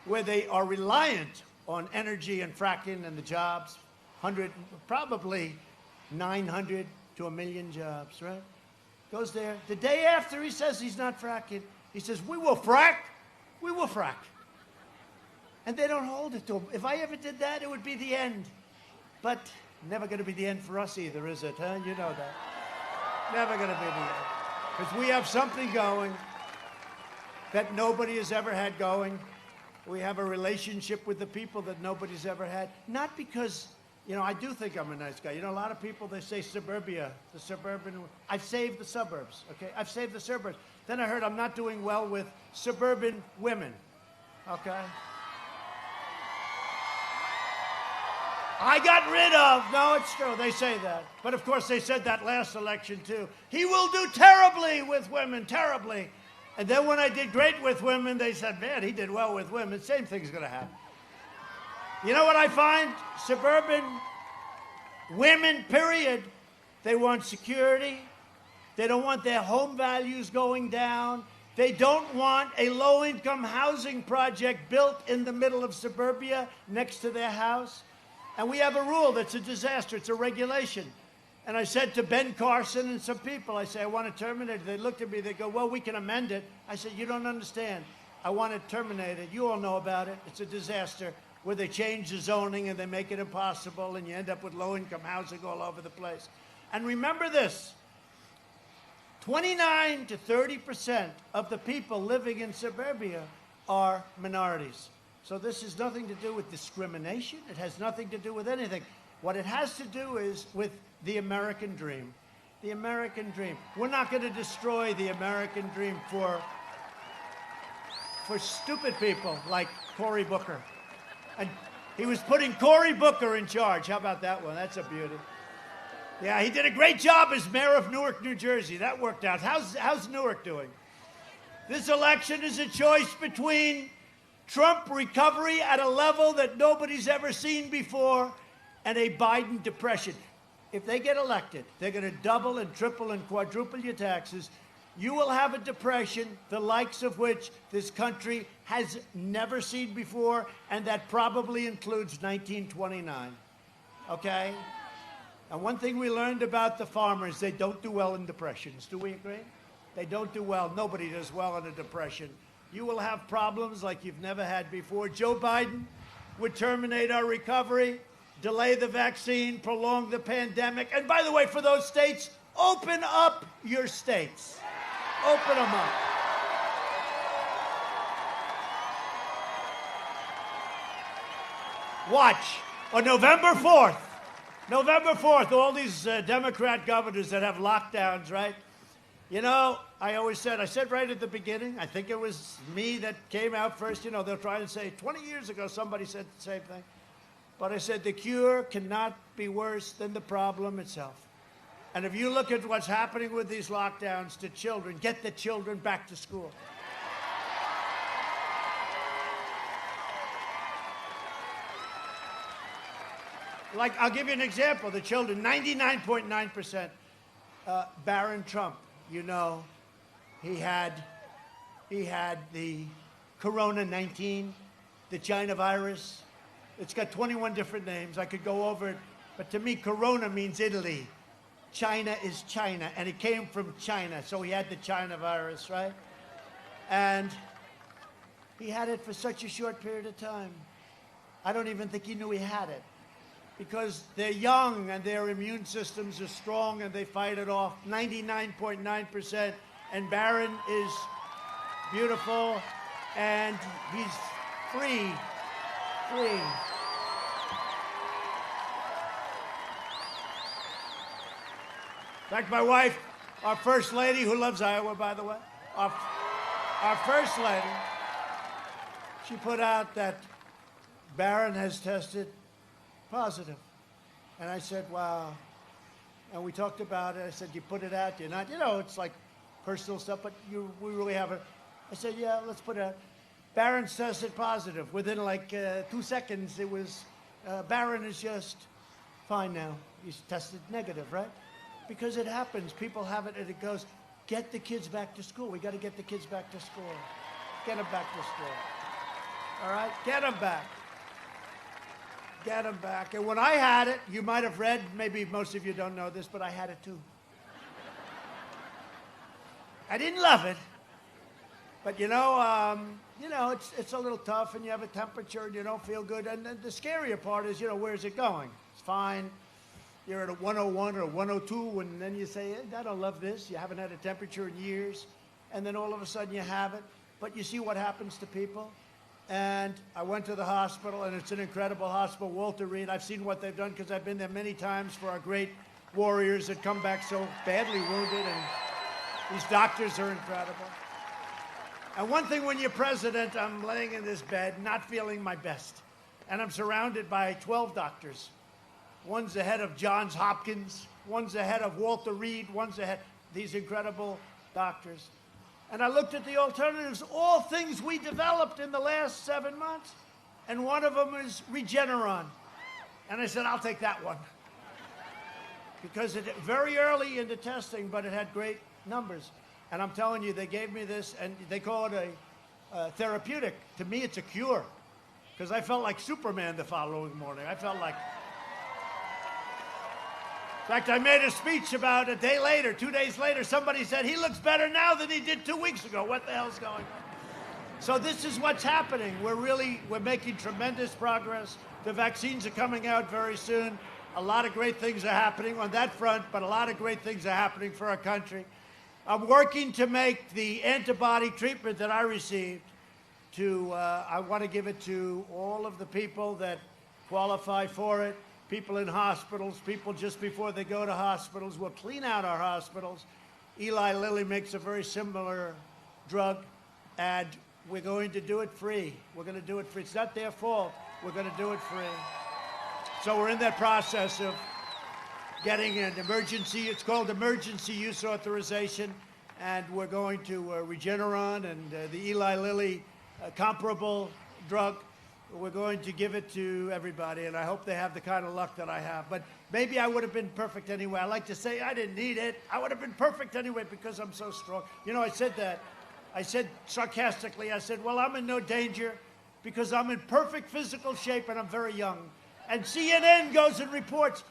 where they are reliant on energy and fracking and the jobs. Probably 900 to 1 million jobs, right? Goes there. The day after he says he's not fracking, he says, we will frack. We will frack. And they don't hold it to him. If I ever did that, it would be the end. But never going to be the end for us either, is it? Huh? You know that. Never going to be the end. Because we have something going that nobody has ever had going. We have a relationship with the people that nobody's ever had. Not because, you know, I do think I'm a nice guy. You know, a lot of people, they say suburbia, the suburban. I've saved the suburbs, okay? I've saved the suburbs. Then I heard I'm not doing well with suburban women, okay? I got rid of. No, it's true. They say that. But, of course, they said that last election, too. He will do terribly with women, terribly. And then when I did great with women, they said, man, he did well with women. Same thing's going to happen. You know what I find? Suburban women, period, they want security. They don't want their home values going down. They don't want a low-income housing project built in the middle of suburbia next to their house. And we have a rule that's a disaster. It's a regulation. And I said to Ben Carson and some people, I say, I want to terminate it. They looked at me. They go, well, we can amend it. I said, you don't understand. I want to terminate it. You all know about it. It's a disaster where they change the zoning and they make it impossible, and you end up with low-income housing all over the place. And remember this. 29 to 30% of the people living in suburbia are minorities. So this has nothing to do with discrimination. It has nothing to do with anything. What it has to do is with the American dream. The American dream. We're not going to destroy the American dream for stupid people like Cory Booker. And he was putting Cory Booker in charge. How about that one? That's a beauty. Yeah, he did a great job as mayor of Newark, New Jersey. That worked out. How's Newark doing? This election is a choice between Trump recovery at a level that nobody's ever seen before and a Biden depression. If they get elected, they're going to double and triple and quadruple your taxes. You will have a depression, the likes of which this country has never seen before, and that probably includes 1929. Okay? And one thing we learned about the farmers, they don't do well in depressions. Do we agree? They don't do well. Nobody does well in a depression. You will have problems like you've never had before. Joe Biden would terminate our recovery, delay the vaccine, prolong the pandemic. And by the way, for those states, open up your states. Open them up. Watch. On November 4th, all these Democrat governors that have lockdowns, right? You know, I said right at the beginning, I think it was me that came out first. You know, they'll try to say 20 years ago somebody said the same thing. But I said the cure cannot be worse than the problem itself. And if you look at what's happening with these lockdowns to children, get the children back to school. Like, I'll give you an example. The children, 99.9%. Barron Trump, you know, he had the Corona-19, the China virus. It's got 21 different names. I could go over it. But to me, Corona means Italy. China is China. And it came from China. So he had the China virus, right? And he had it for such a short period of time. I don't even think he knew he had it. Because they're young and their immune systems are strong and they fight it off. 99.9%. And Barron is beautiful and he's free. Free. In fact, my wife, our first lady, who loves Iowa, by the way, our first lady, she put out that Barron has tested positive. And I said, wow. And we talked about it. I said, you put it out, you're not, you know, it's like personal stuff, but we really haven't. I said, yeah, let's put it out. Barron tested positive. Within like 2 seconds, it was, Barron is just fine now. He's tested negative, right? Because it happens. People have it and it goes, get the kids back to school. We got to get the kids back to school. Get them back to school. All right? Get them back. Get them back. And when I had it, you might have read, maybe most of you don't know this, but I had it too. I didn't love it, but you know, it's a little tough, and you have a temperature, and you don't feel good. And the scarier part is, you know, where's it going? It's fine. You're at a 101 or a 102, and then you say, I don't love this. You haven't had a temperature in years, and then all of a sudden you have it. But you see what happens to people. And I went to the hospital, and it's an incredible hospital, Walter Reed. I've seen what they've done because I've been there many times for our great warriors that come back so badly wounded, and these doctors are incredible. And one thing, when you're president, I'm laying in this bed, not feeling my best. And I'm surrounded by 12 doctors. One's the head of Johns Hopkins, one's the head of Walter Reed, one's the head, these incredible doctors. And I looked at the alternatives, all things we developed in the last 7 months. And one of them is Regeneron. And I said, I'll take that one. Because it very early in the testing, but it had great numbers. And I'm telling you, they gave me this, and they call it a therapeutic. To me, it's a cure. Because I felt like Superman the following morning. I felt like... In fact, I made a speech about a day later, 2 days later, somebody said, he looks better now than he did 2 weeks ago. What the hell's going on? So this is what's happening. We're making tremendous progress. The vaccines are coming out very soon. A lot of great things are happening on that front, but a lot of great things are happening for our country. I'm working to make the antibody treatment that I received I want to give it to all of the people that qualify for it. People in hospitals, people just before they go to hospitals. We'll clean out our hospitals. Eli Lilly makes a very similar drug, and we're going to do it free. We're going to do it free. It's not their fault. We're going to do it free. So we're in that process of getting an emergency, it's called emergency use authorization, and we're going to Regeneron and the Eli Lilly comparable drug. We're going to give it to everybody, and I hope they have the kind of luck that I have. But maybe I would have been perfect anyway. I like to say I didn't need it. I would have been perfect anyway because I'm so strong. You know, I said that. I said sarcastically, I said, well, I'm in no danger because I'm in perfect physical shape and I'm very young. And CNN goes and reports,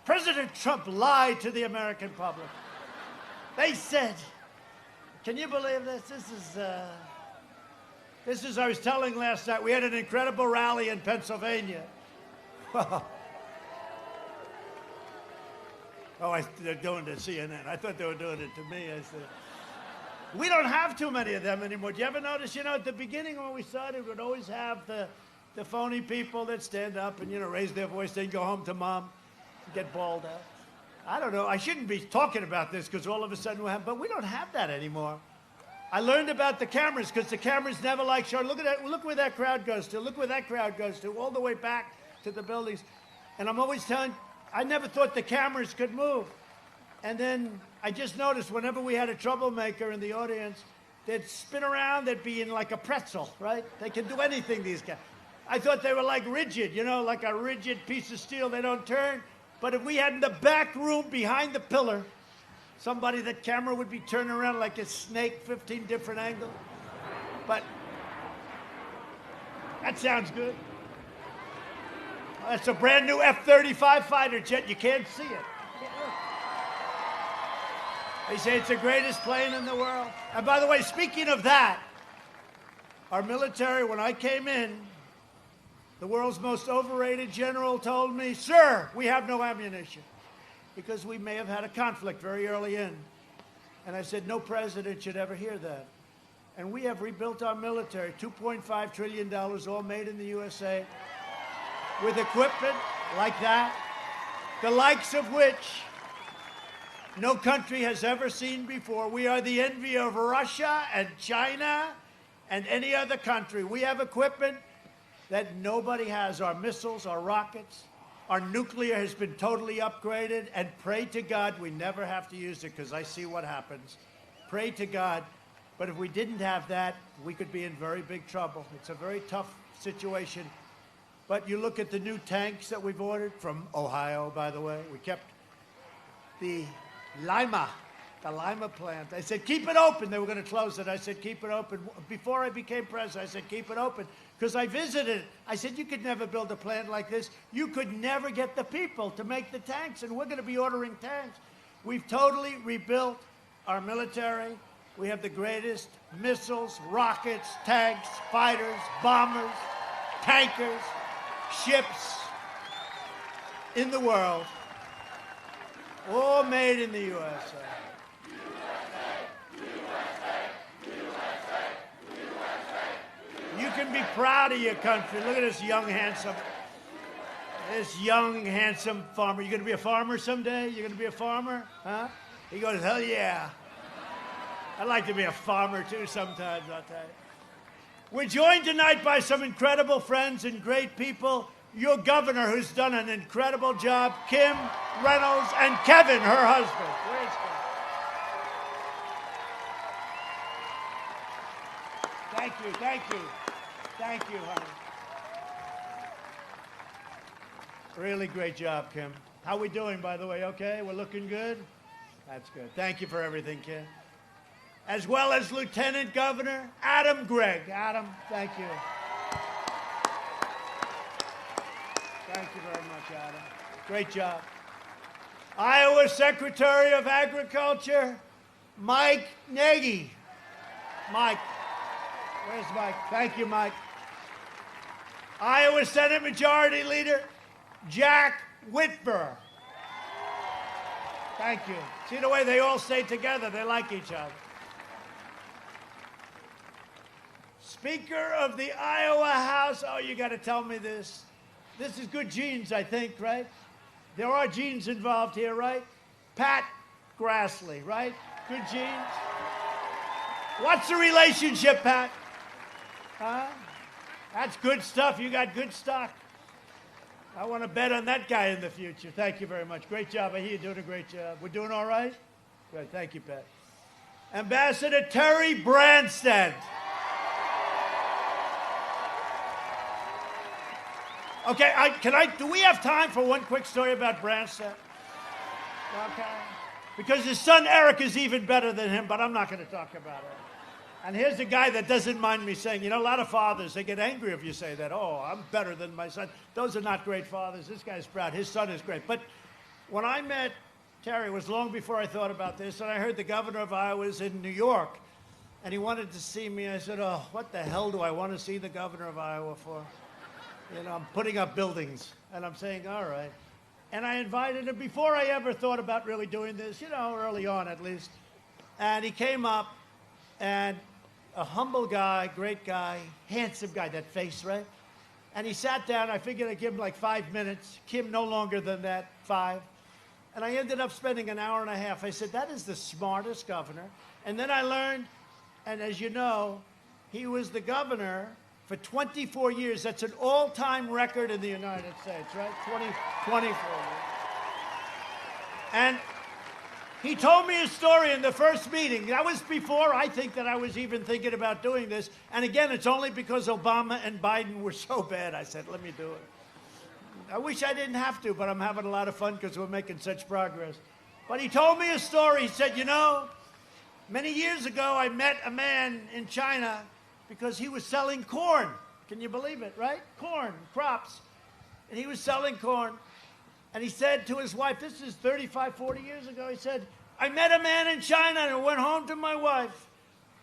President Trump lied to the American public. They said, can you believe this? This is, I was telling last night, we had an incredible rally in Pennsylvania. Oh, they're doing it to CNN. I thought they were doing it to me. I said, we don't have too many of them anymore. Do you ever notice, you know, at the beginning when we started, we'd always have the phony people that stand up and, you know, raise their voice, then go home to mom and get bawled out. I don't know. I shouldn't be talking about this because all of a sudden we'll have, but we don't have that anymore. I learned about the cameras because the cameras never like show. Look at that. Look where that crowd goes to. Look where that crowd goes to. All the way back to the buildings. And I'm always telling, I never thought the cameras could move. And then I just noticed whenever we had a troublemaker in the audience, they'd spin around, they'd be in like a pretzel, right? They can do anything, these guys. I thought they were like rigid, you know, like a rigid piece of steel. They don't turn. But if we had in the back room behind the pillar, somebody, the camera would be turning around like a snake, 15 different angles. But that sounds good. That's a brand new F-35 fighter jet. You can't see it. They say it's the greatest plane in the world. And by the way, speaking of that, our military, when I came in, the world's most overrated general told me, "Sir, we have no ammunition," because we may have had a conflict very early in. And I said, no president should ever hear that. And we have rebuilt our military, $2.5 trillion, all made in the USA, with equipment like that, the likes of which no country has ever seen before. We are the envy of Russia and China and any other country. We have equipment that nobody has. Our missiles, our rockets, our nuclear has been totally upgraded, and pray to God we never have to use it because I see what happens. Pray to God. But if we didn't have that, we could be in very big trouble. It's a very tough situation. But you look at the new tanks that we've ordered from Ohio, by the way. We kept the Lima plant. I said, keep it open. They were going to close it. I said, keep it open. Before I became president, I said, keep it open. Because I visited it. I said, you could never build a plant like this. You could never get the people to make the tanks, and we're going to be ordering tanks. We've totally rebuilt our military. We have the greatest missiles, rockets, tanks, fighters, bombers, tankers, ships in the world, all made in the USA. You can be proud of your country. Look at this young, handsome farmer. You going to be a farmer someday? You going to be a farmer? Huh? He goes, hell yeah. I'd like to be a farmer too sometimes, I'll tell you. We're joined tonight by some incredible friends and great people. Your governor, who's done an incredible job, Kim Reynolds, and Kevin, her husband. Where's Kevin? Thank you, honey. Really great job, Kim. How we doing, by the way? Okay, we're looking good? That's good. Thank you for everything, Kim. As well as Lieutenant Governor Adam Gregg. Adam, thank you. Thank you very much, Adam. Great job. Iowa Secretary of Agriculture, Mike Nagy. Mike. Where's Mike? Thank you, Mike. Iowa Senate Majority Leader, Jack Whitver. Thank you. See the way they all stay together? They like each other. Speaker of the Iowa House. Oh, you got to tell me this. This is good genes, I think, right? There are genes involved here, right? Pat Grassley, right? Good genes. What's the relationship, Pat? Huh? That's good stuff. You got good stock. I want to bet on that guy in the future. Thank you very much. Great job. I hear you're doing a great job. We're doing all right? Good. Thank you, Pat. Ambassador Terry Branstad. Okay, do we have time for one quick story about Branstad? Okay. Because his son Eric is even better than him, but I'm not going to talk about it. And here's a guy that doesn't mind me saying, you know, a lot of fathers, they get angry if you say that. Oh, I'm better than my son. Those are not great fathers. This guy's proud. His son is great. But when I met Terry, it was long before I thought about this, and I heard the governor of Iowa was in New York, and he wanted to see me. I said, oh, what the hell do I want to see the governor of Iowa for? You know, I'm putting up buildings, and I'm saying, all right. And I invited him before I ever thought about really doing this, you know, early on at least. And he came up, and a humble guy, great guy, handsome guy, that face, right? And he sat down. I figured I'd give him like 5 minutes. Kim, no longer than that, 5. And I ended up spending an hour and a half. I said, that is the smartest governor. And then I learned, and as you know, he was the governor for 24 years. That's an all-time record in the United States, right? 24 years. And he told me a story in the first meeting. That was before I think that I was even thinking about doing this. And again, it's only because Obama and Biden were so bad. I said, let me do it. I wish I didn't have to, but I'm having a lot of fun because we're making such progress. But he told me a story. He said, you know, many years ago I met a man in China because he was selling corn. Can you believe it, right? Corn, crops. And he was selling corn. And he said to his wife, this is 35, 40 years ago, he said, I met a man in China and I went home to my wife.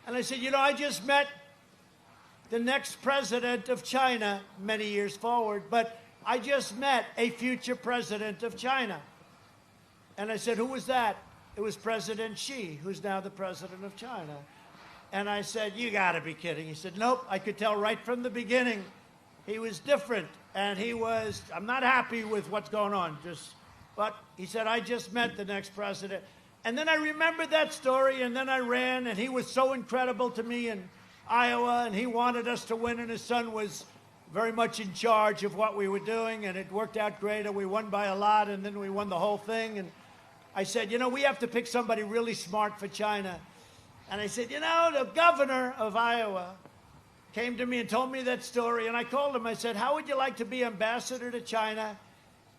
And I said, you know, I just met the next president of China many years forward, but I just met a future president of China. And I said, who was that? It was President Xi, who's now the president of China. And I said, you gotta be kidding. He said, nope, I could tell right from the beginning he was different. And he was, I'm not happy with what's going on, but he said, I just met the next president. And then I remembered that story, and then I ran, and he was so incredible to me in Iowa, and he wanted us to win, and his son was very much in charge of what we were doing, and it worked out great, and we won by a lot, and then we won the whole thing. And I said, you know, we have to pick somebody really smart for China. And I said, you know, the governor of Iowa came to me and told me that story, and I called him. I said, how would you like to be ambassador to China?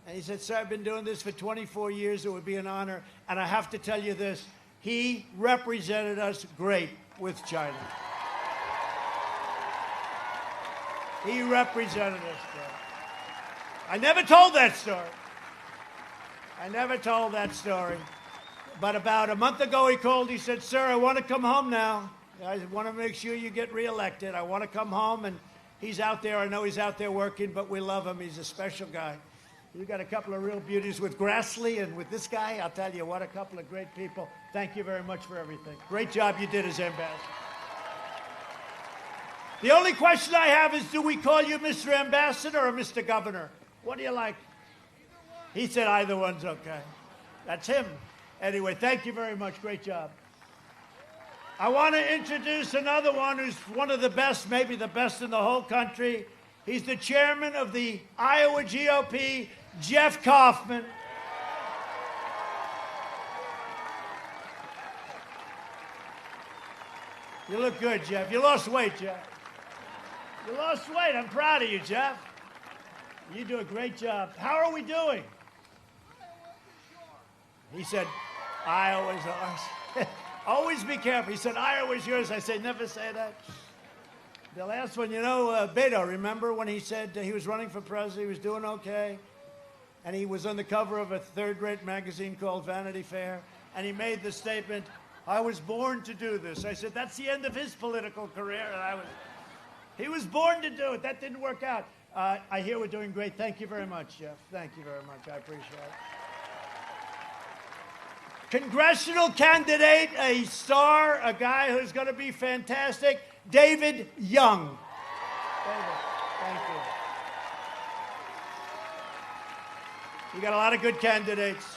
And he said, sir, I've been doing this for 24 years. It would be an honor. And I have to tell you this, he represented us great with China. He represented us great. I never told that story. I never told that story. But about a month ago, he called. He said, sir, I want to come home now. I want to make sure you get reelected. I want to come home. And he's out there. I know he's out there working, but we love him. He's a special guy. You got a couple of real beauties with Grassley and with this guy. I'll tell you what, a couple of great people. Thank you very much for everything. Great job you did as ambassador. The only question I have is, do we call you Mr. Ambassador or Mr. Governor? What do you like? He said either one's okay. That's him. Anyway, thank you very much. Great job. I want to introduce another one who's one of the best, maybe the best in the whole country. He's the chairman of the Iowa GOP, Jeff Kaufman. You look good, Jeff. You lost weight, Jeff. You lost weight. I'm proud of you, Jeff. You do a great job. How are we doing? He said, Iowa's ours. Always be careful. He said, Iowa's yours. I said, never say that. The last one, you know, Beto, remember when he said he was running for president, he was doing okay, and he was on the cover of a third-rate magazine called Vanity Fair, and he made the statement, I was born to do this. I said, that's the end of his political career, and he was born to do it. That didn't work out. I hear we're doing great. Thank you very much, Jeff. Thank you very much. I appreciate it. Congressional candidate, a star, a guy who's going to be fantastic, David Young. David, thank you. You got a lot of good candidates.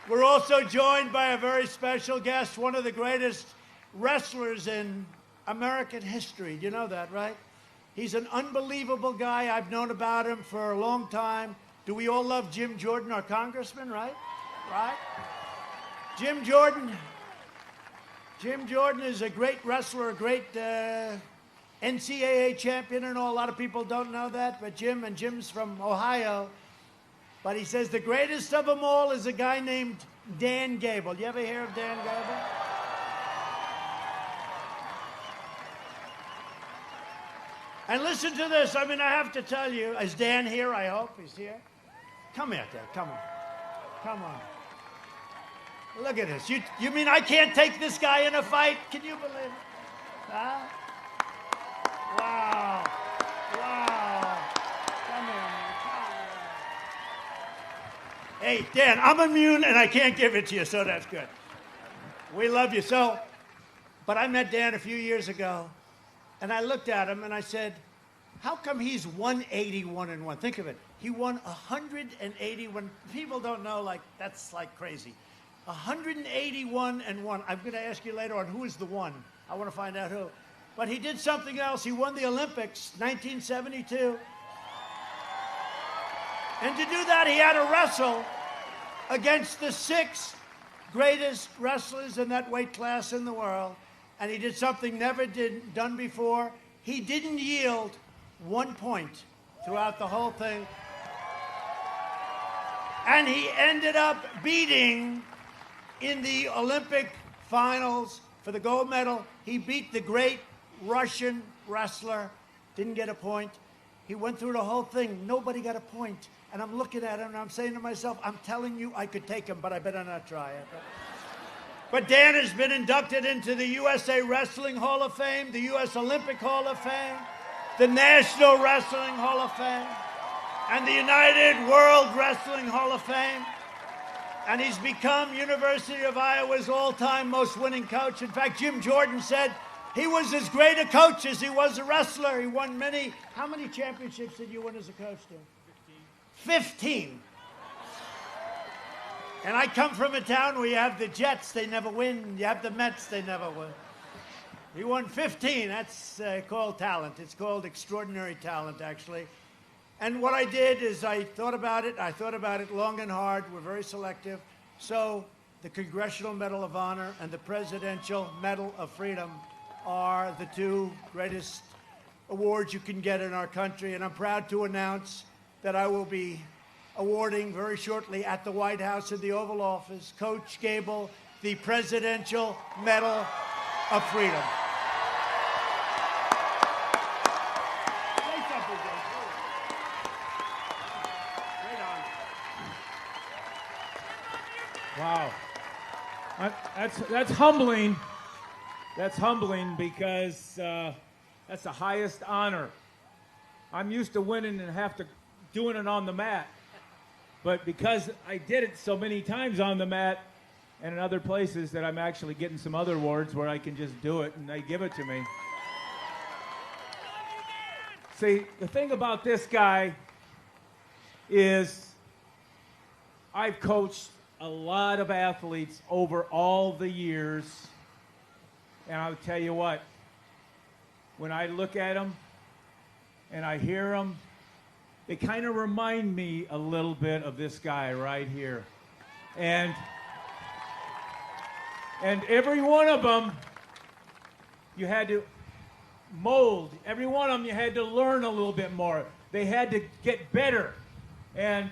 We're also joined by a very special guest, one of the greatest wrestlers in American history. You know that, right? He's an unbelievable guy. I've known about him for a long time. Do we all love Jim Jordan, our congressman, right? Right? Jim Jordan is a great wrestler, a great NCAA champion and all. A lot of people don't know that, but Jim's from Ohio. But he says the greatest of them all is a guy named Dan Gable. You ever hear of Dan Gable? And listen to this. I mean, I have to tell you, is Dan here? I hope he's here. Come here, Dan. Come on. Come on. Look at this. You mean I can't take this guy in a fight? Can you believe it? Huh? Wow. Wow. Come here, man. Hey, Dan, I'm immune and I can't give it to you, so that's good. We love you. But I met Dan a few years ago, and I looked at him and I said, How come he's 181-1? Think of it. He won 181. People don't know, like, that's like crazy. 181-1. I'm going to ask you later on who is the one. I want to find out who. But he did something else. He won the Olympics, 1972. And to do that, he had to wrestle against the 6 greatest wrestlers in that weight class in the world. And he did something never done before. He didn't yield 1 point throughout the whole thing. And he ended up beating, in the Olympic finals for the gold medal, he beat the great Russian wrestler, didn't get a point. He went through the whole thing. Nobody got a point. And I'm looking at him and I'm saying to myself, I'm telling you I could take him, but I better not try it. But Dan has been inducted into the USA Wrestling Hall of Fame, the US Olympic Hall of Fame, the National Wrestling Hall of Fame, and the United World Wrestling Hall of Fame. And he's become University of Iowa's all-time most winning coach. In fact, Jim Jordan said he was as great a coach as he was a wrestler. He won many. How many championships did you win as a coach, Dan? 15. And I come from a town where you have the Jets, they never win. You have the Mets, they never win. He won 15. That's called talent. It's called extraordinary talent, actually. And what I did is I thought about it. I thought about it long and hard. We're very selective. So the Congressional Medal of Honor and the Presidential Medal of Freedom are the 2 greatest awards you can get in our country. And I'm proud to announce that I will be awarding very shortly at the White House in the Oval Office, Coach Gable, the Presidential Medal of Freedom. Wow. That's humbling. That's humbling because that's the highest honor. I'm used to winning and doing it on the mat. But because I did it so many times on the mat and in other places, that I'm actually getting some other awards where I can just do it and they give it to me. See, the thing about this guy is I've coached a lot of athletes over all the years, and I'll tell you what, when I look at them and I hear them, they kind of remind me a little bit of this guy right here. And every one of them, you had to mold. Every one of them, you had to learn a little bit more. They had to get better. And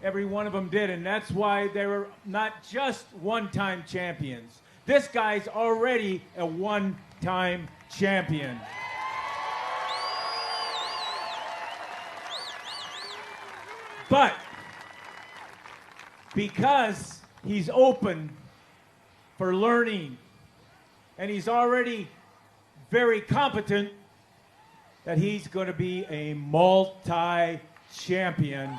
every one of them did. And that's why they were not just one-time champions. This guy's already a one-time champion. But because he's open for learning and he's already very competent, that he's going to be a multi-champion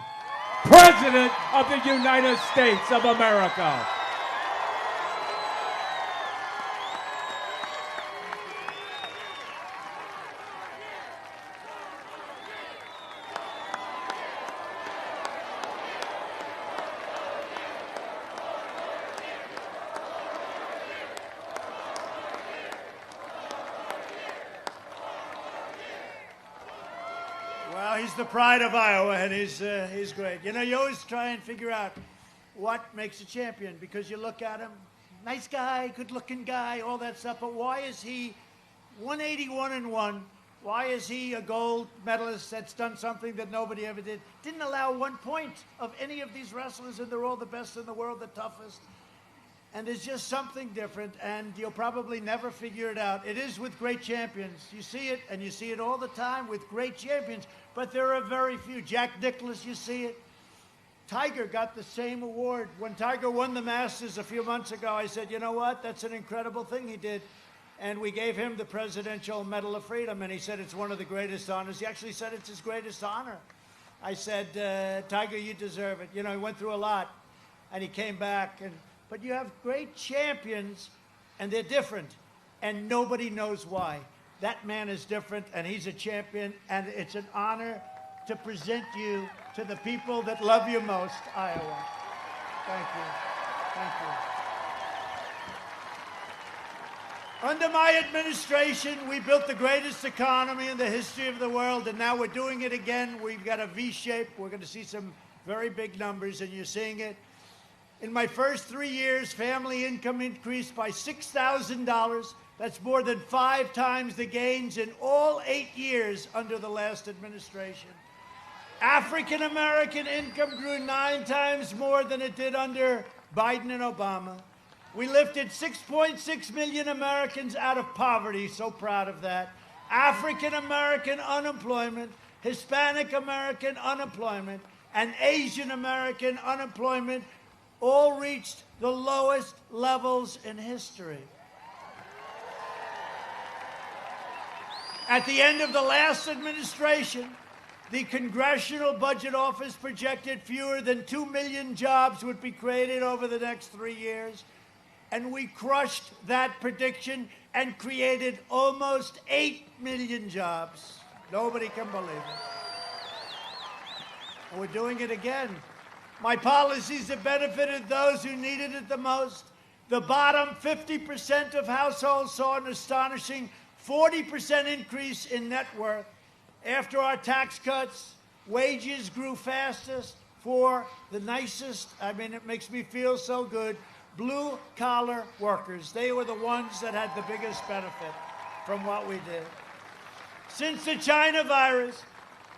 President of the United States of America. Well, he's the pride of Iowa, and he's great. You know, you always try and figure out what makes a champion, because you look at him, nice guy, good-looking guy, all that stuff, but why is he 181-1? Why is he a gold medalist that's done something that nobody ever did? Didn't allow 1 point of any of these wrestlers, and they're all the best in the world, the toughest. And there's just something different, and you'll probably never figure it out. It is with great champions. You see it, and you see it all the time with great champions, but there are very few. Jack Nicklaus, you see it. Tiger got the same award. When Tiger won the Masters a few months ago, I said, you know what? That's an incredible thing he did. And we gave him the Presidential Medal of Freedom, and he said it's one of the greatest honors. He actually said it's his greatest honor. I said, Tiger, you deserve it. You know, he went through a lot, and he came back. But you have great champions, and they're different, and nobody knows why. That man is different, and he's a champion, and it's an honor to present you to the people that love you most, Iowa. Thank you. Thank you. Under my administration, we built the greatest economy in the history of the world, and now we're doing it again. We've got a V shape. We're going to see some very big numbers, and you're seeing it. In my first 3 years, family income increased by $6,000. That's more than 5 times the gains in all 8 years under the last administration. African American income grew 9 times more than it did under Biden and Obama. We lifted 6.6 million Americans out of poverty. So proud of that. African American unemployment, Hispanic American unemployment, and Asian American unemployment all reached the lowest levels in history. At the end of the last administration, the Congressional Budget Office projected fewer than 2 million jobs would be created over the next 3 years. And we crushed that prediction and created almost 8 million jobs. Nobody can believe it. And we're doing it again. My policies have benefited those who needed it the most. The bottom 50% of households saw an astonishing 40% increase in net worth. After our tax cuts, wages grew fastest for the nicest, it makes me feel so good, blue-collar workers. They were the ones that had the biggest benefit from what we did. Since the China virus,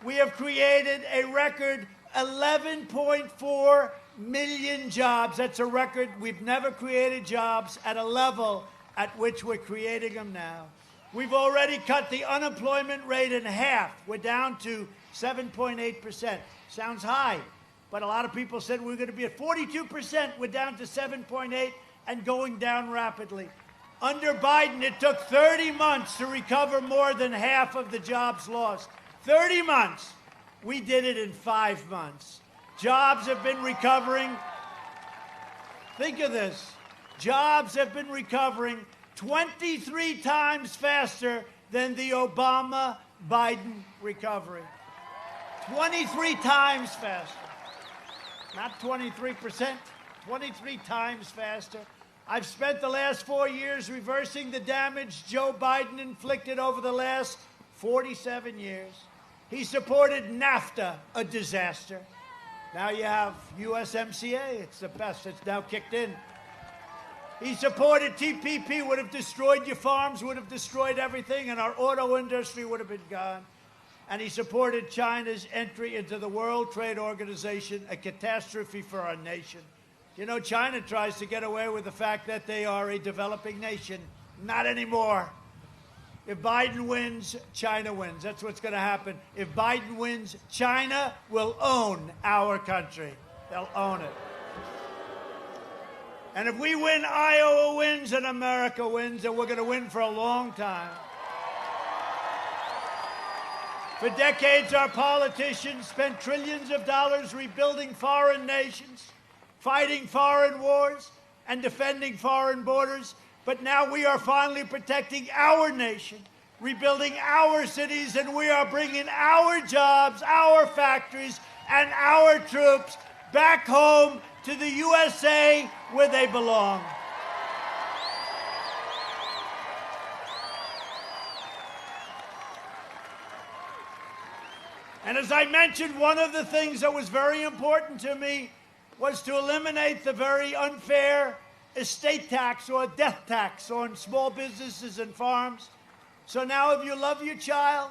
we have created a record 11.4 million jobs. That's a record. We've never created jobs at a level at which we're creating them now. We've already cut the unemployment rate in half. We're down to 7.8%. Sounds high, but a lot of people said we're going to be at 42%. We're down to 7.8 and going down rapidly. Under Biden, it took 30 months to recover more than half of the jobs lost. 30 months. We did it in 5 months. Jobs have been recovering. Think of this. Jobs have been recovering 23 times faster than the Obama-Biden recovery. 23 times faster. Not 23%, 23 times faster. I've spent the last 4 years reversing the damage Joe Biden inflicted over the last 47 years. He supported NAFTA, a disaster. Now you have USMCA. It's the best. It's now kicked in. He supported TPP, would have destroyed your farms, would have destroyed everything, and our auto industry would have been gone. And he supported China's entry into the World Trade Organization, a catastrophe for our nation. You know, China tries to get away with the fact that they are a developing nation. Not anymore. If Biden wins, China wins. That's what's going to happen. If Biden wins, China will own our country. They'll own it. And if we win, Iowa wins, and America wins, and we're going to win for a long time. For decades, our politicians spent trillions of dollars rebuilding foreign nations, fighting foreign wars, and defending foreign borders. But now we are finally protecting our nation, rebuilding our cities, and we are bringing our jobs, our factories, and our troops back home to the USA where they belong. And as I mentioned, one of the things that was very important to me was to eliminate the very unfair estate tax or death tax on small businesses and farms. So now if you love your child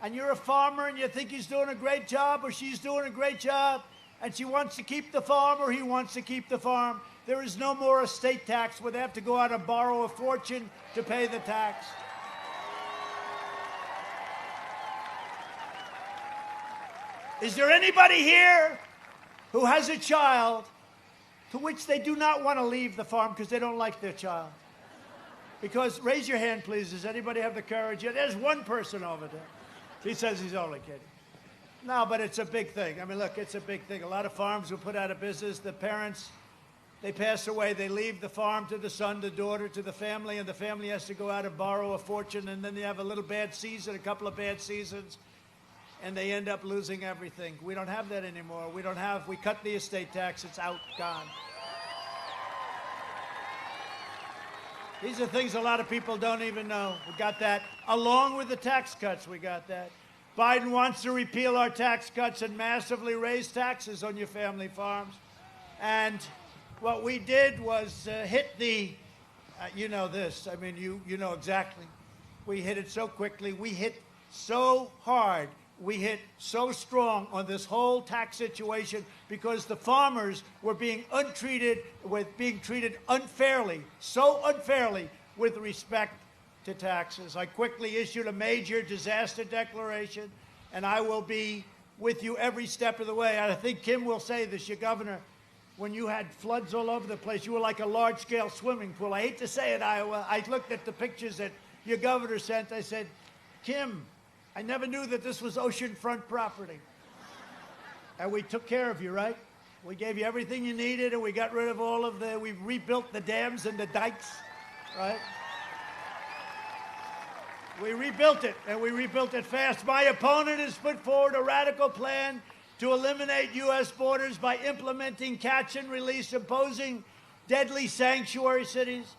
and you're a farmer and you think he's doing a great job or she's doing a great job and she wants to keep the farm or he wants to keep the farm, there is no more estate tax where they have to go out and borrow a fortune to pay the tax. Is there anybody here who has a child to which they do not want to leave the farm because they don't like their child? Because, raise your hand, please. Does anybody have the courage? Yeah, there's one person over there. He says he's only kidding. No, but it's a big thing. I mean, look, it's a big thing. A lot of farms were put out of business. The parents They pass away. They leave the farm to the son, the daughter, to the family, and the family has to go out and borrow a fortune, and then they have a little bad season, a couple of bad seasons, and they end up losing everything. We don't have that anymore. We cut the estate tax. It's out, gone. These are things a lot of people don't even know. We got that. Along with the tax cuts, we got that. Biden wants to repeal our tax cuts and massively raise taxes on your family farms. And what we did was hit the, you know this, I mean, you know exactly. We hit it so quickly. We hit so hard. We hit so strong on this whole tax situation because the farmers were being treated unfairly, so unfairly with respect to taxes. I quickly issued a major disaster declaration, and I will be with you every step of the way. I think Kim will say this, your governor, when you had floods all over the place, you were like a large-scale swimming pool. I hate to say it, Iowa. I looked at the pictures that your governor sent. I said, Kim, I never knew that this was oceanfront property. And we took care of you, right? We gave you everything you needed, and we got rid of we rebuilt the dams and the dikes, right? We rebuilt it, and we rebuilt it fast. My opponent has put forward a radical plan to eliminate U.S. borders by implementing catch and release, imposing deadly sanctuary cities,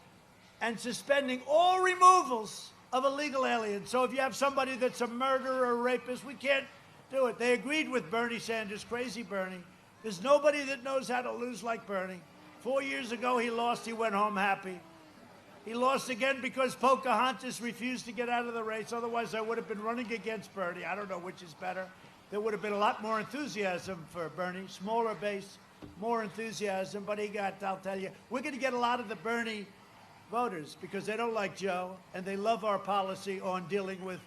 and suspending all removals of illegal aliens. So if you have somebody that's a murderer or rapist, we can't do it. They agreed with Bernie Sanders, crazy Bernie. There's nobody that knows how to lose like Bernie. 4 years ago, he lost. He went home happy. He lost again because Pocahontas refused to get out of the race. Otherwise, I would have been running against Bernie. I don't know which is better. There would have been a lot more enthusiasm for Bernie, smaller base, more enthusiasm. But he got, I'll tell you, we're going to get a lot of the Bernie voters because they don't like Joe, and they love our policy on dealing with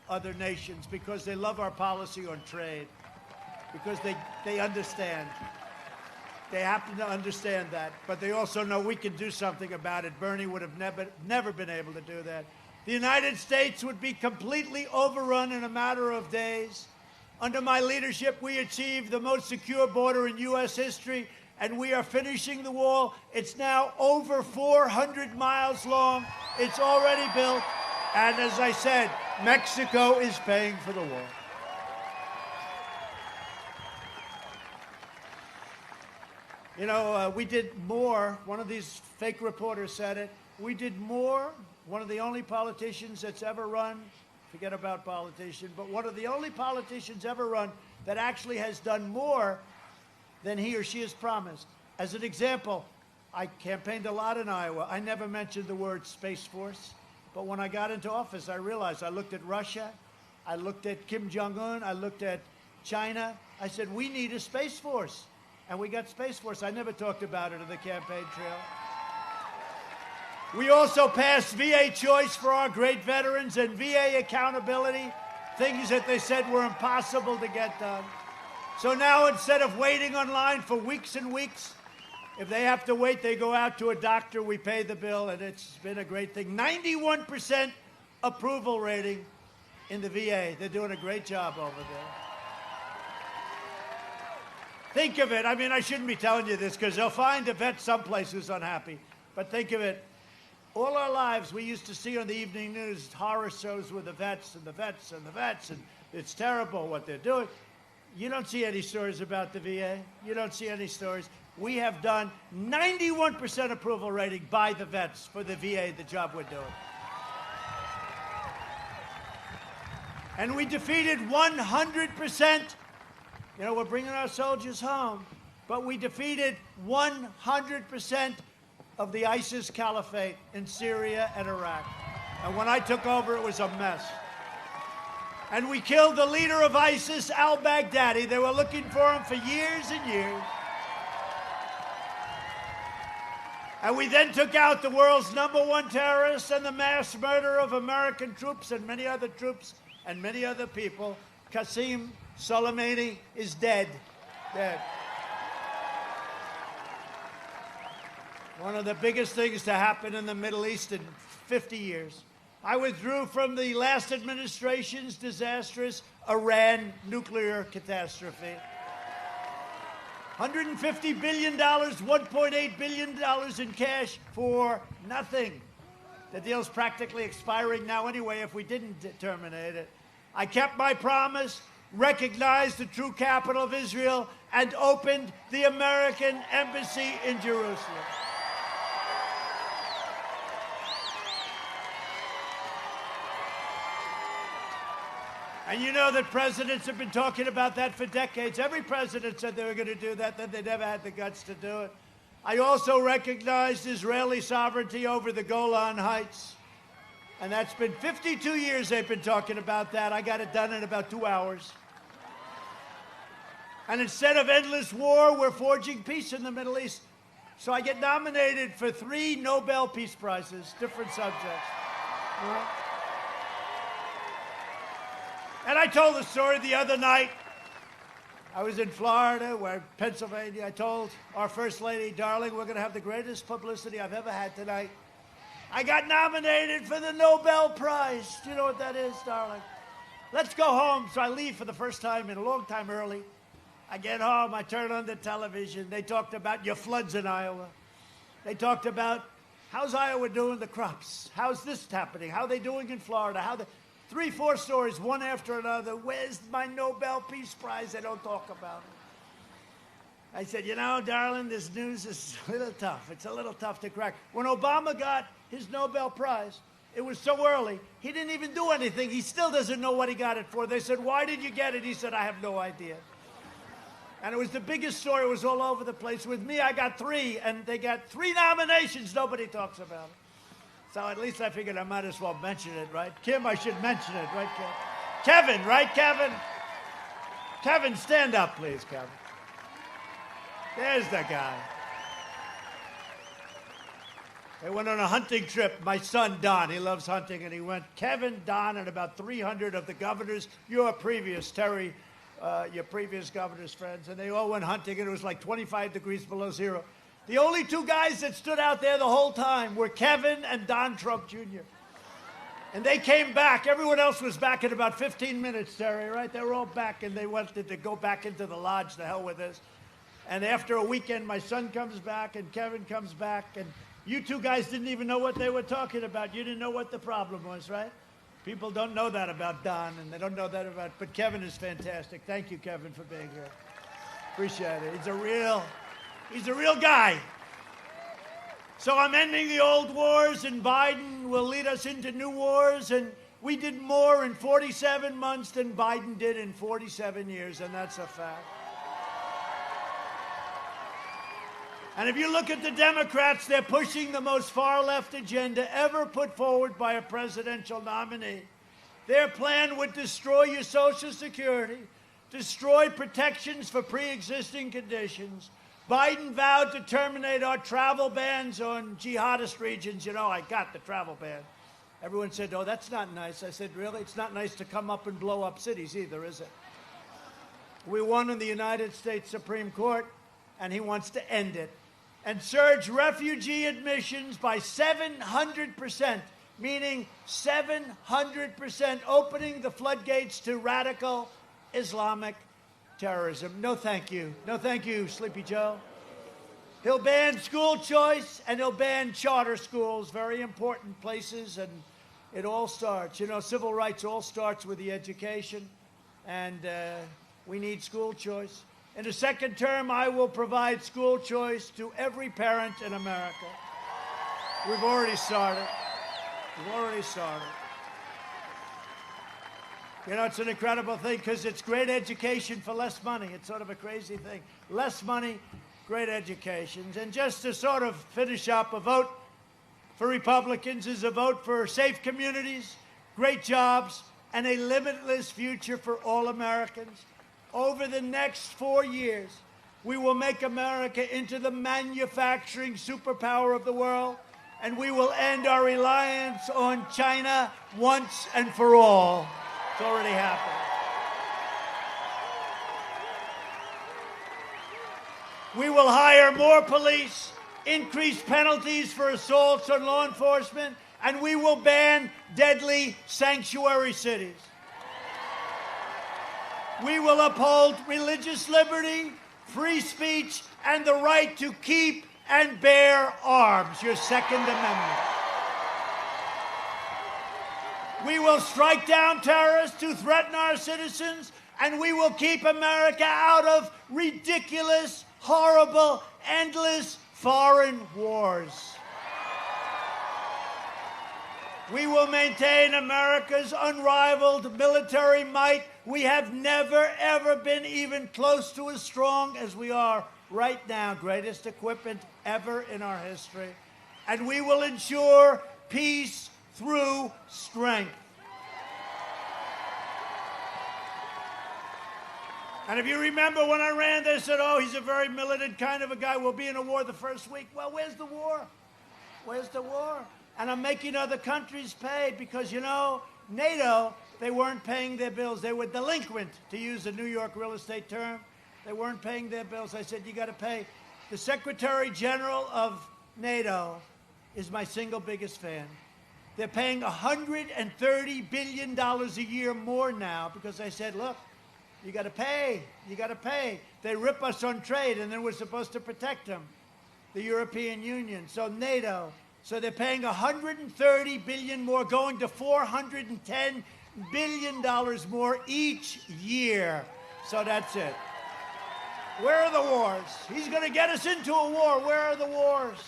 other nations because they love our policy on trade, because they understand. They happen to understand that, but they also know we can do something about it. Bernie would have never been able to do that. The United States would be completely overrun in a matter of days. Under my leadership, we achieved the most secure border in U.S. history, and we are finishing the wall. It's now over 400 miles long. It's already built, and as I said, Mexico is paying for the wall. You know, we did more. One of these fake reporters said it. We did more. One of the only politicians that's ever run, forget about politician, but one of the only politicians ever run that actually has done more than he or she has promised. As an example, I campaigned a lot in Iowa. I never mentioned the word Space Force. But when I got into office, I realized I looked at Russia, I looked at Kim Jong-un, I looked at China. I said, we need a Space Force. And we got Space Force. I never talked about it in the campaign trail. We also passed VA choice for our great veterans and VA accountability, things that they said were impossible to get done. So now instead of waiting online for weeks and weeks, if they have to wait, they go out to a doctor, we pay the bill, and it's been a great thing. 91% approval rating in the VA. They're doing a great job over there. Think of it. I mean, I shouldn't be telling you this because they'll find a vet someplace who's unhappy. But think of it. All our lives, we used to see on the evening news horror shows with the vets and the vets and the vets, and it's terrible what they're doing. You don't see any stories about the VA. You don't see any stories. We have done 91% approval rating by the vets for the VA, the job we're doing. And we defeated 100%. You know, we're bringing our soldiers home, but we defeated 100% of the ISIS caliphate in Syria and Iraq. And when I took over, it was a mess. And we killed the leader of ISIS, al-Baghdadi. They were looking for him for years and years. And we then took out the world's #1 terrorist and the mass murderer of American troops and many other troops and many other people. Qasem Soleimani is dead. Dead. One of the biggest things to happen in the Middle East in 50 years. I withdrew from the last administration's disastrous Iran nuclear catastrophe. $150 billion, $1.8 billion in cash for nothing. The deal's practically expiring now anyway if we didn't terminate it. I kept my promise, recognized the true capital of Israel, and opened the American embassy in Jerusalem. And you know that presidents have been talking about that for decades. Every president said they were going to do that, then they never had the guts to do it. I also recognized Israeli sovereignty over the Golan Heights. And that's been 52 years they've been talking about that. I got it done in about 2 hours. And instead of endless war, we're forging peace in the Middle East. So I get nominated for 3 Nobel Peace Prizes, different subjects. And I told the story the other night. I was in Florida, Pennsylvania. I told our First Lady, darling, we're going to have the greatest publicity I've ever had tonight. I got nominated for the Nobel Prize. Do you know what that is, darling? Let's go home. So I leave for the first time in a long time early. I get home. I turn on the television. They talked about your floods in Iowa. They talked about how's Iowa doing the crops? How's this happening? How are they doing in Florida? 3, 4 stories, one after another. Where's my Nobel Peace Prize? They don't talk about it. I said, you know, darling, this news is a little tough. It's a little tough to crack. When Obama got his Nobel Prize, it was so early, he didn't even do anything. He still doesn't know what he got it for. They said, why did you get it? He said, I have no idea. And it was the biggest story. It was all over the place. With me, I got 3, and they got 3 nominations. Nobody talks about it. So at least I figured I might as well mention it, right? Kim, I should mention it, right, Kim? Kevin, right, Kevin? Kevin, stand up, please, Kevin. There's the guy. They went on a hunting trip. My son, Don, he loves hunting, and he went, Kevin, Don, and about 300 of the governors, your previous governor's friends, and they all went hunting, and it was like 25 degrees below zero. The only 2 guys that stood out there the whole time were Kevin and Don Trump Jr. And they came back. Everyone else was back in about 15 minutes, Terry, right? They were all back, and they wanted to go back into the lodge. The hell with this. And after a weekend, my son comes back, and Kevin comes back, and you 2 guys didn't even know what they were talking about. You didn't know what the problem was, right? People don't know that about Don, and they don't know that about... But Kevin is fantastic. Thank you, Kevin, for being here. Appreciate it. He's a real guy. So I'm ending the old wars, and Biden will lead us into new wars, and we did more in 47 months than Biden did in 47 years, and that's a fact. And if you look at the Democrats, they're pushing the most far-left agenda ever put forward by a presidential nominee. Their plan would destroy your Social Security, destroy protections for pre-existing conditions. Biden vowed to terminate our travel bans on jihadist regions. You know, I got the travel ban. Everyone said, oh, that's not nice. I said, really? It's not nice to come up and blow up cities either, is it? We won in the United States Supreme Court, and he wants to end it. And surge refugee admissions by 700%, meaning 700%, opening the floodgates to radical Islamic terrorism. No, thank you. No, thank you, Sleepy Joe. He'll ban school choice, and he'll ban charter schools, very important places, and it all starts. You know, civil rights all starts with the education, and we need school choice. In the second term, I will provide school choice to every parent in America. We've already started. We've already started. You know, it's an incredible thing because it's great education for less money. It's sort of a crazy thing. Less money, great education. And just to sort of finish up, a vote for Republicans is a vote for safe communities, great jobs, and a limitless future for all Americans. Over the next 4 years, we will make America into the manufacturing superpower of the world, and we will end our reliance on China once and for all. It's already happened. We will hire more police, increase penalties for assaults on law enforcement, and we will ban deadly sanctuary cities. We will uphold religious liberty, free speech, and the right to keep and bear arms, your Second Amendment. We will strike down terrorists who threaten our citizens, and we will keep America out of ridiculous, horrible, endless foreign wars. We will maintain America's unrivaled military might. We have never, ever been even close to as strong as we are right now. Greatest equipment ever in our history. And we will ensure peace through strength. And if you remember when I ran, they said, oh, he's a very militant kind of a guy. We'll be in a war the first week. Well, where's the war? Where's the war? And I'm making other countries pay because, you know, NATO, they weren't paying their bills. They were delinquent, to use a New York real estate term. They weren't paying their bills. I said, you got to pay. The Secretary General of NATO is my single biggest fan. They're paying $130 billion a year more now because I said, look, you got to pay. You got to pay. They rip us on trade, and then we're supposed to protect them, the European Union. So NATO. So they're paying $130 billion more, going to $410 billion more each year. So that's it. Where are the wars? He's going to get us into a war. Where are the wars?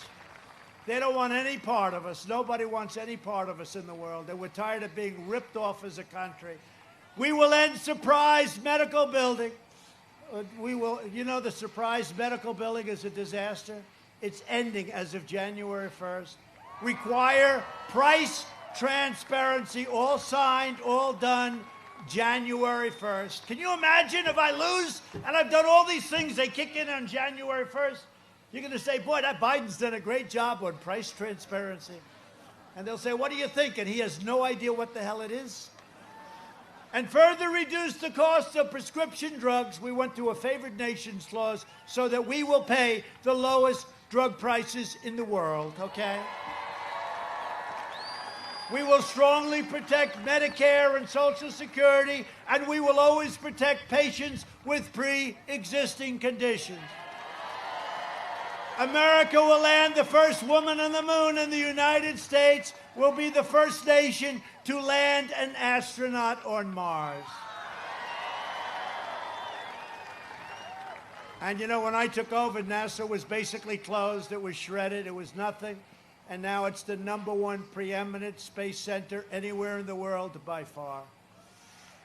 They don't want any part of us. Nobody wants any part of us in the world. And we're tired of being ripped off as a country. We will end surprise medical building. We will, you know, the surprise medical building is a disaster. It's ending as of January 1st. Require price transparency, all signed, all done, January 1st. Can you imagine if I lose and I've done all these things, they kick in on January 1st? You're going to say, boy, that Biden's done a great job on price transparency. And they'll say, what do you think? And he has no idea what the hell it is. And further reduce the cost of prescription drugs. We went to a favored nations clause so that we will pay the lowest drug prices in the world, okay? We will strongly protect Medicare and Social Security, and we will always protect patients with pre-existing conditions. America will land the first woman on the moon, and the United States will be the first nation to land an astronaut on Mars. And you know, when I took over, NASA was basically closed. It was shredded. It was nothing. And now it's the #1 preeminent space center anywhere in the world by far.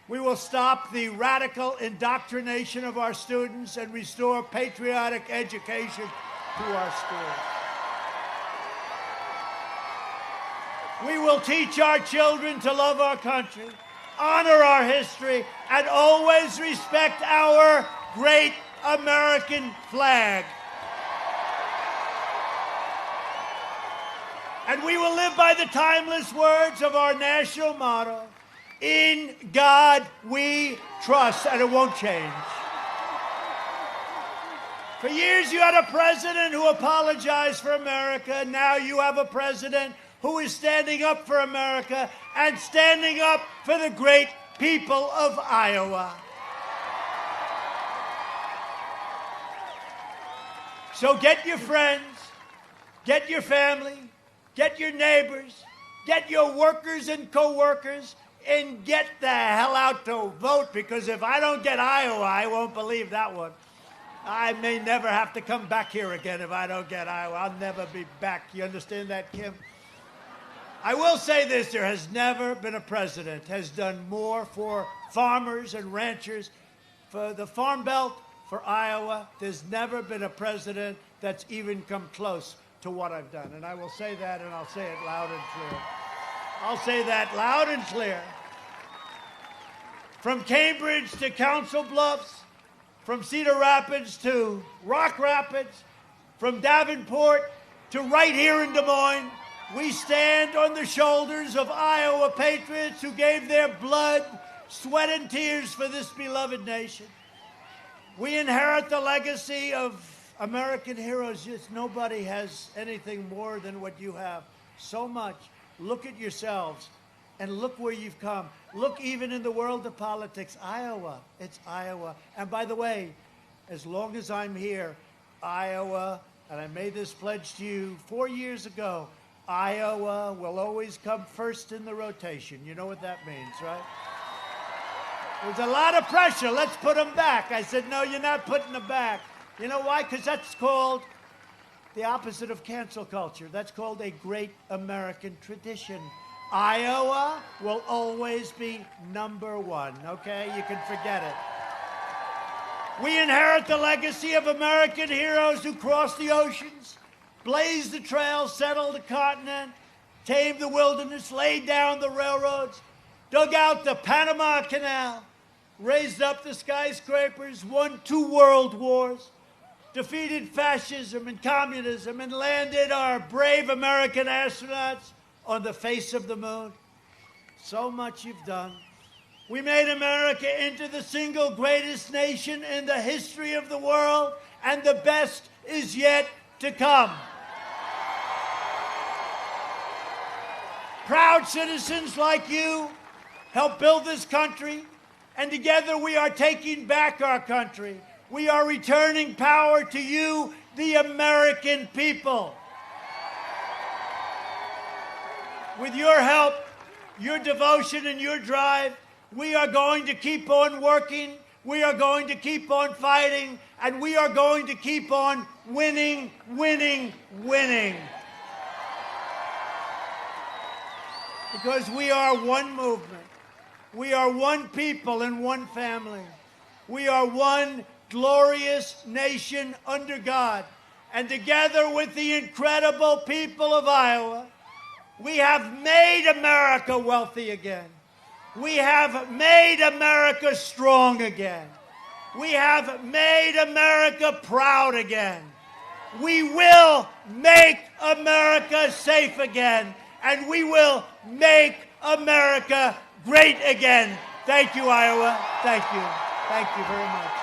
We will stop the radical indoctrination of our students and restore patriotic education to our schools. We will teach our children to love our country, honor our history, and always respect our great American flag. And we will live by the timeless words of our national motto, in God we trust, and it won't change. For years you had a president who apologized for America. Now you have a president who is standing up for America and standing up for the great people of Iowa. So get your friends, get your family, get your neighbors, get your workers and co-workers, and get the hell out to vote, because if I don't get Iowa, I won't believe that one. I may never have to come back here again if I don't get Iowa. I'll never be back. You understand that, Kim? I will say this, there has never been a president has done more for farmers and ranchers, for the Farm Belt, for Iowa. There's never been a president that's even come close to what I've done. And I will say that, and I'll say it loud and clear. I'll say that loud and clear. From Cambridge to Council Bluffs, from Cedar Rapids to Rock Rapids, from Davenport to right here in Des Moines, we stand on the shoulders of Iowa patriots who gave their blood, sweat, and tears for this beloved nation. We inherit the legacy of American heroes. Just nobody has anything more than what you have. So much. Look at yourselves and look where you've come. Look even in the world of politics. Iowa. It's Iowa. And by the way, as long as I'm here, Iowa, and I made this pledge to you 4 years ago, Iowa will always come first in the rotation. You know what that means, right? There's a lot of pressure. Let's put them back. I said, no, you're not putting them back. You know why? Because that's called the opposite of cancel culture. That's called a great American tradition. Iowa will always be number one, okay? You can forget it. We inherit the legacy of American heroes who crossed the oceans, blazed the trails, settled the continent, tamed the wilderness, laid down the railroads, dug out the Panama Canal, raised up the skyscrapers, won 2 world wars, defeated fascism and communism, and landed our brave American astronauts on the face of the moon. So much you've done. We made America into the single greatest nation in the history of the world, and the best is yet to come. Proud citizens like you help build this country, and together we are taking back our country. We are returning power to you, the American people. With your help, your devotion, and your drive, we are going to keep on working, we are going to keep on fighting, and we are going to keep on winning, winning, winning. Because we are one movement. We are one people and one family. We are one glorious nation under God. And together with the incredible people of Iowa, we have made America wealthy again. We have made America strong again. We have made America proud again. We will make America safe again. And we will make America great again. Thank you, Iowa. Thank you. Thank you very much.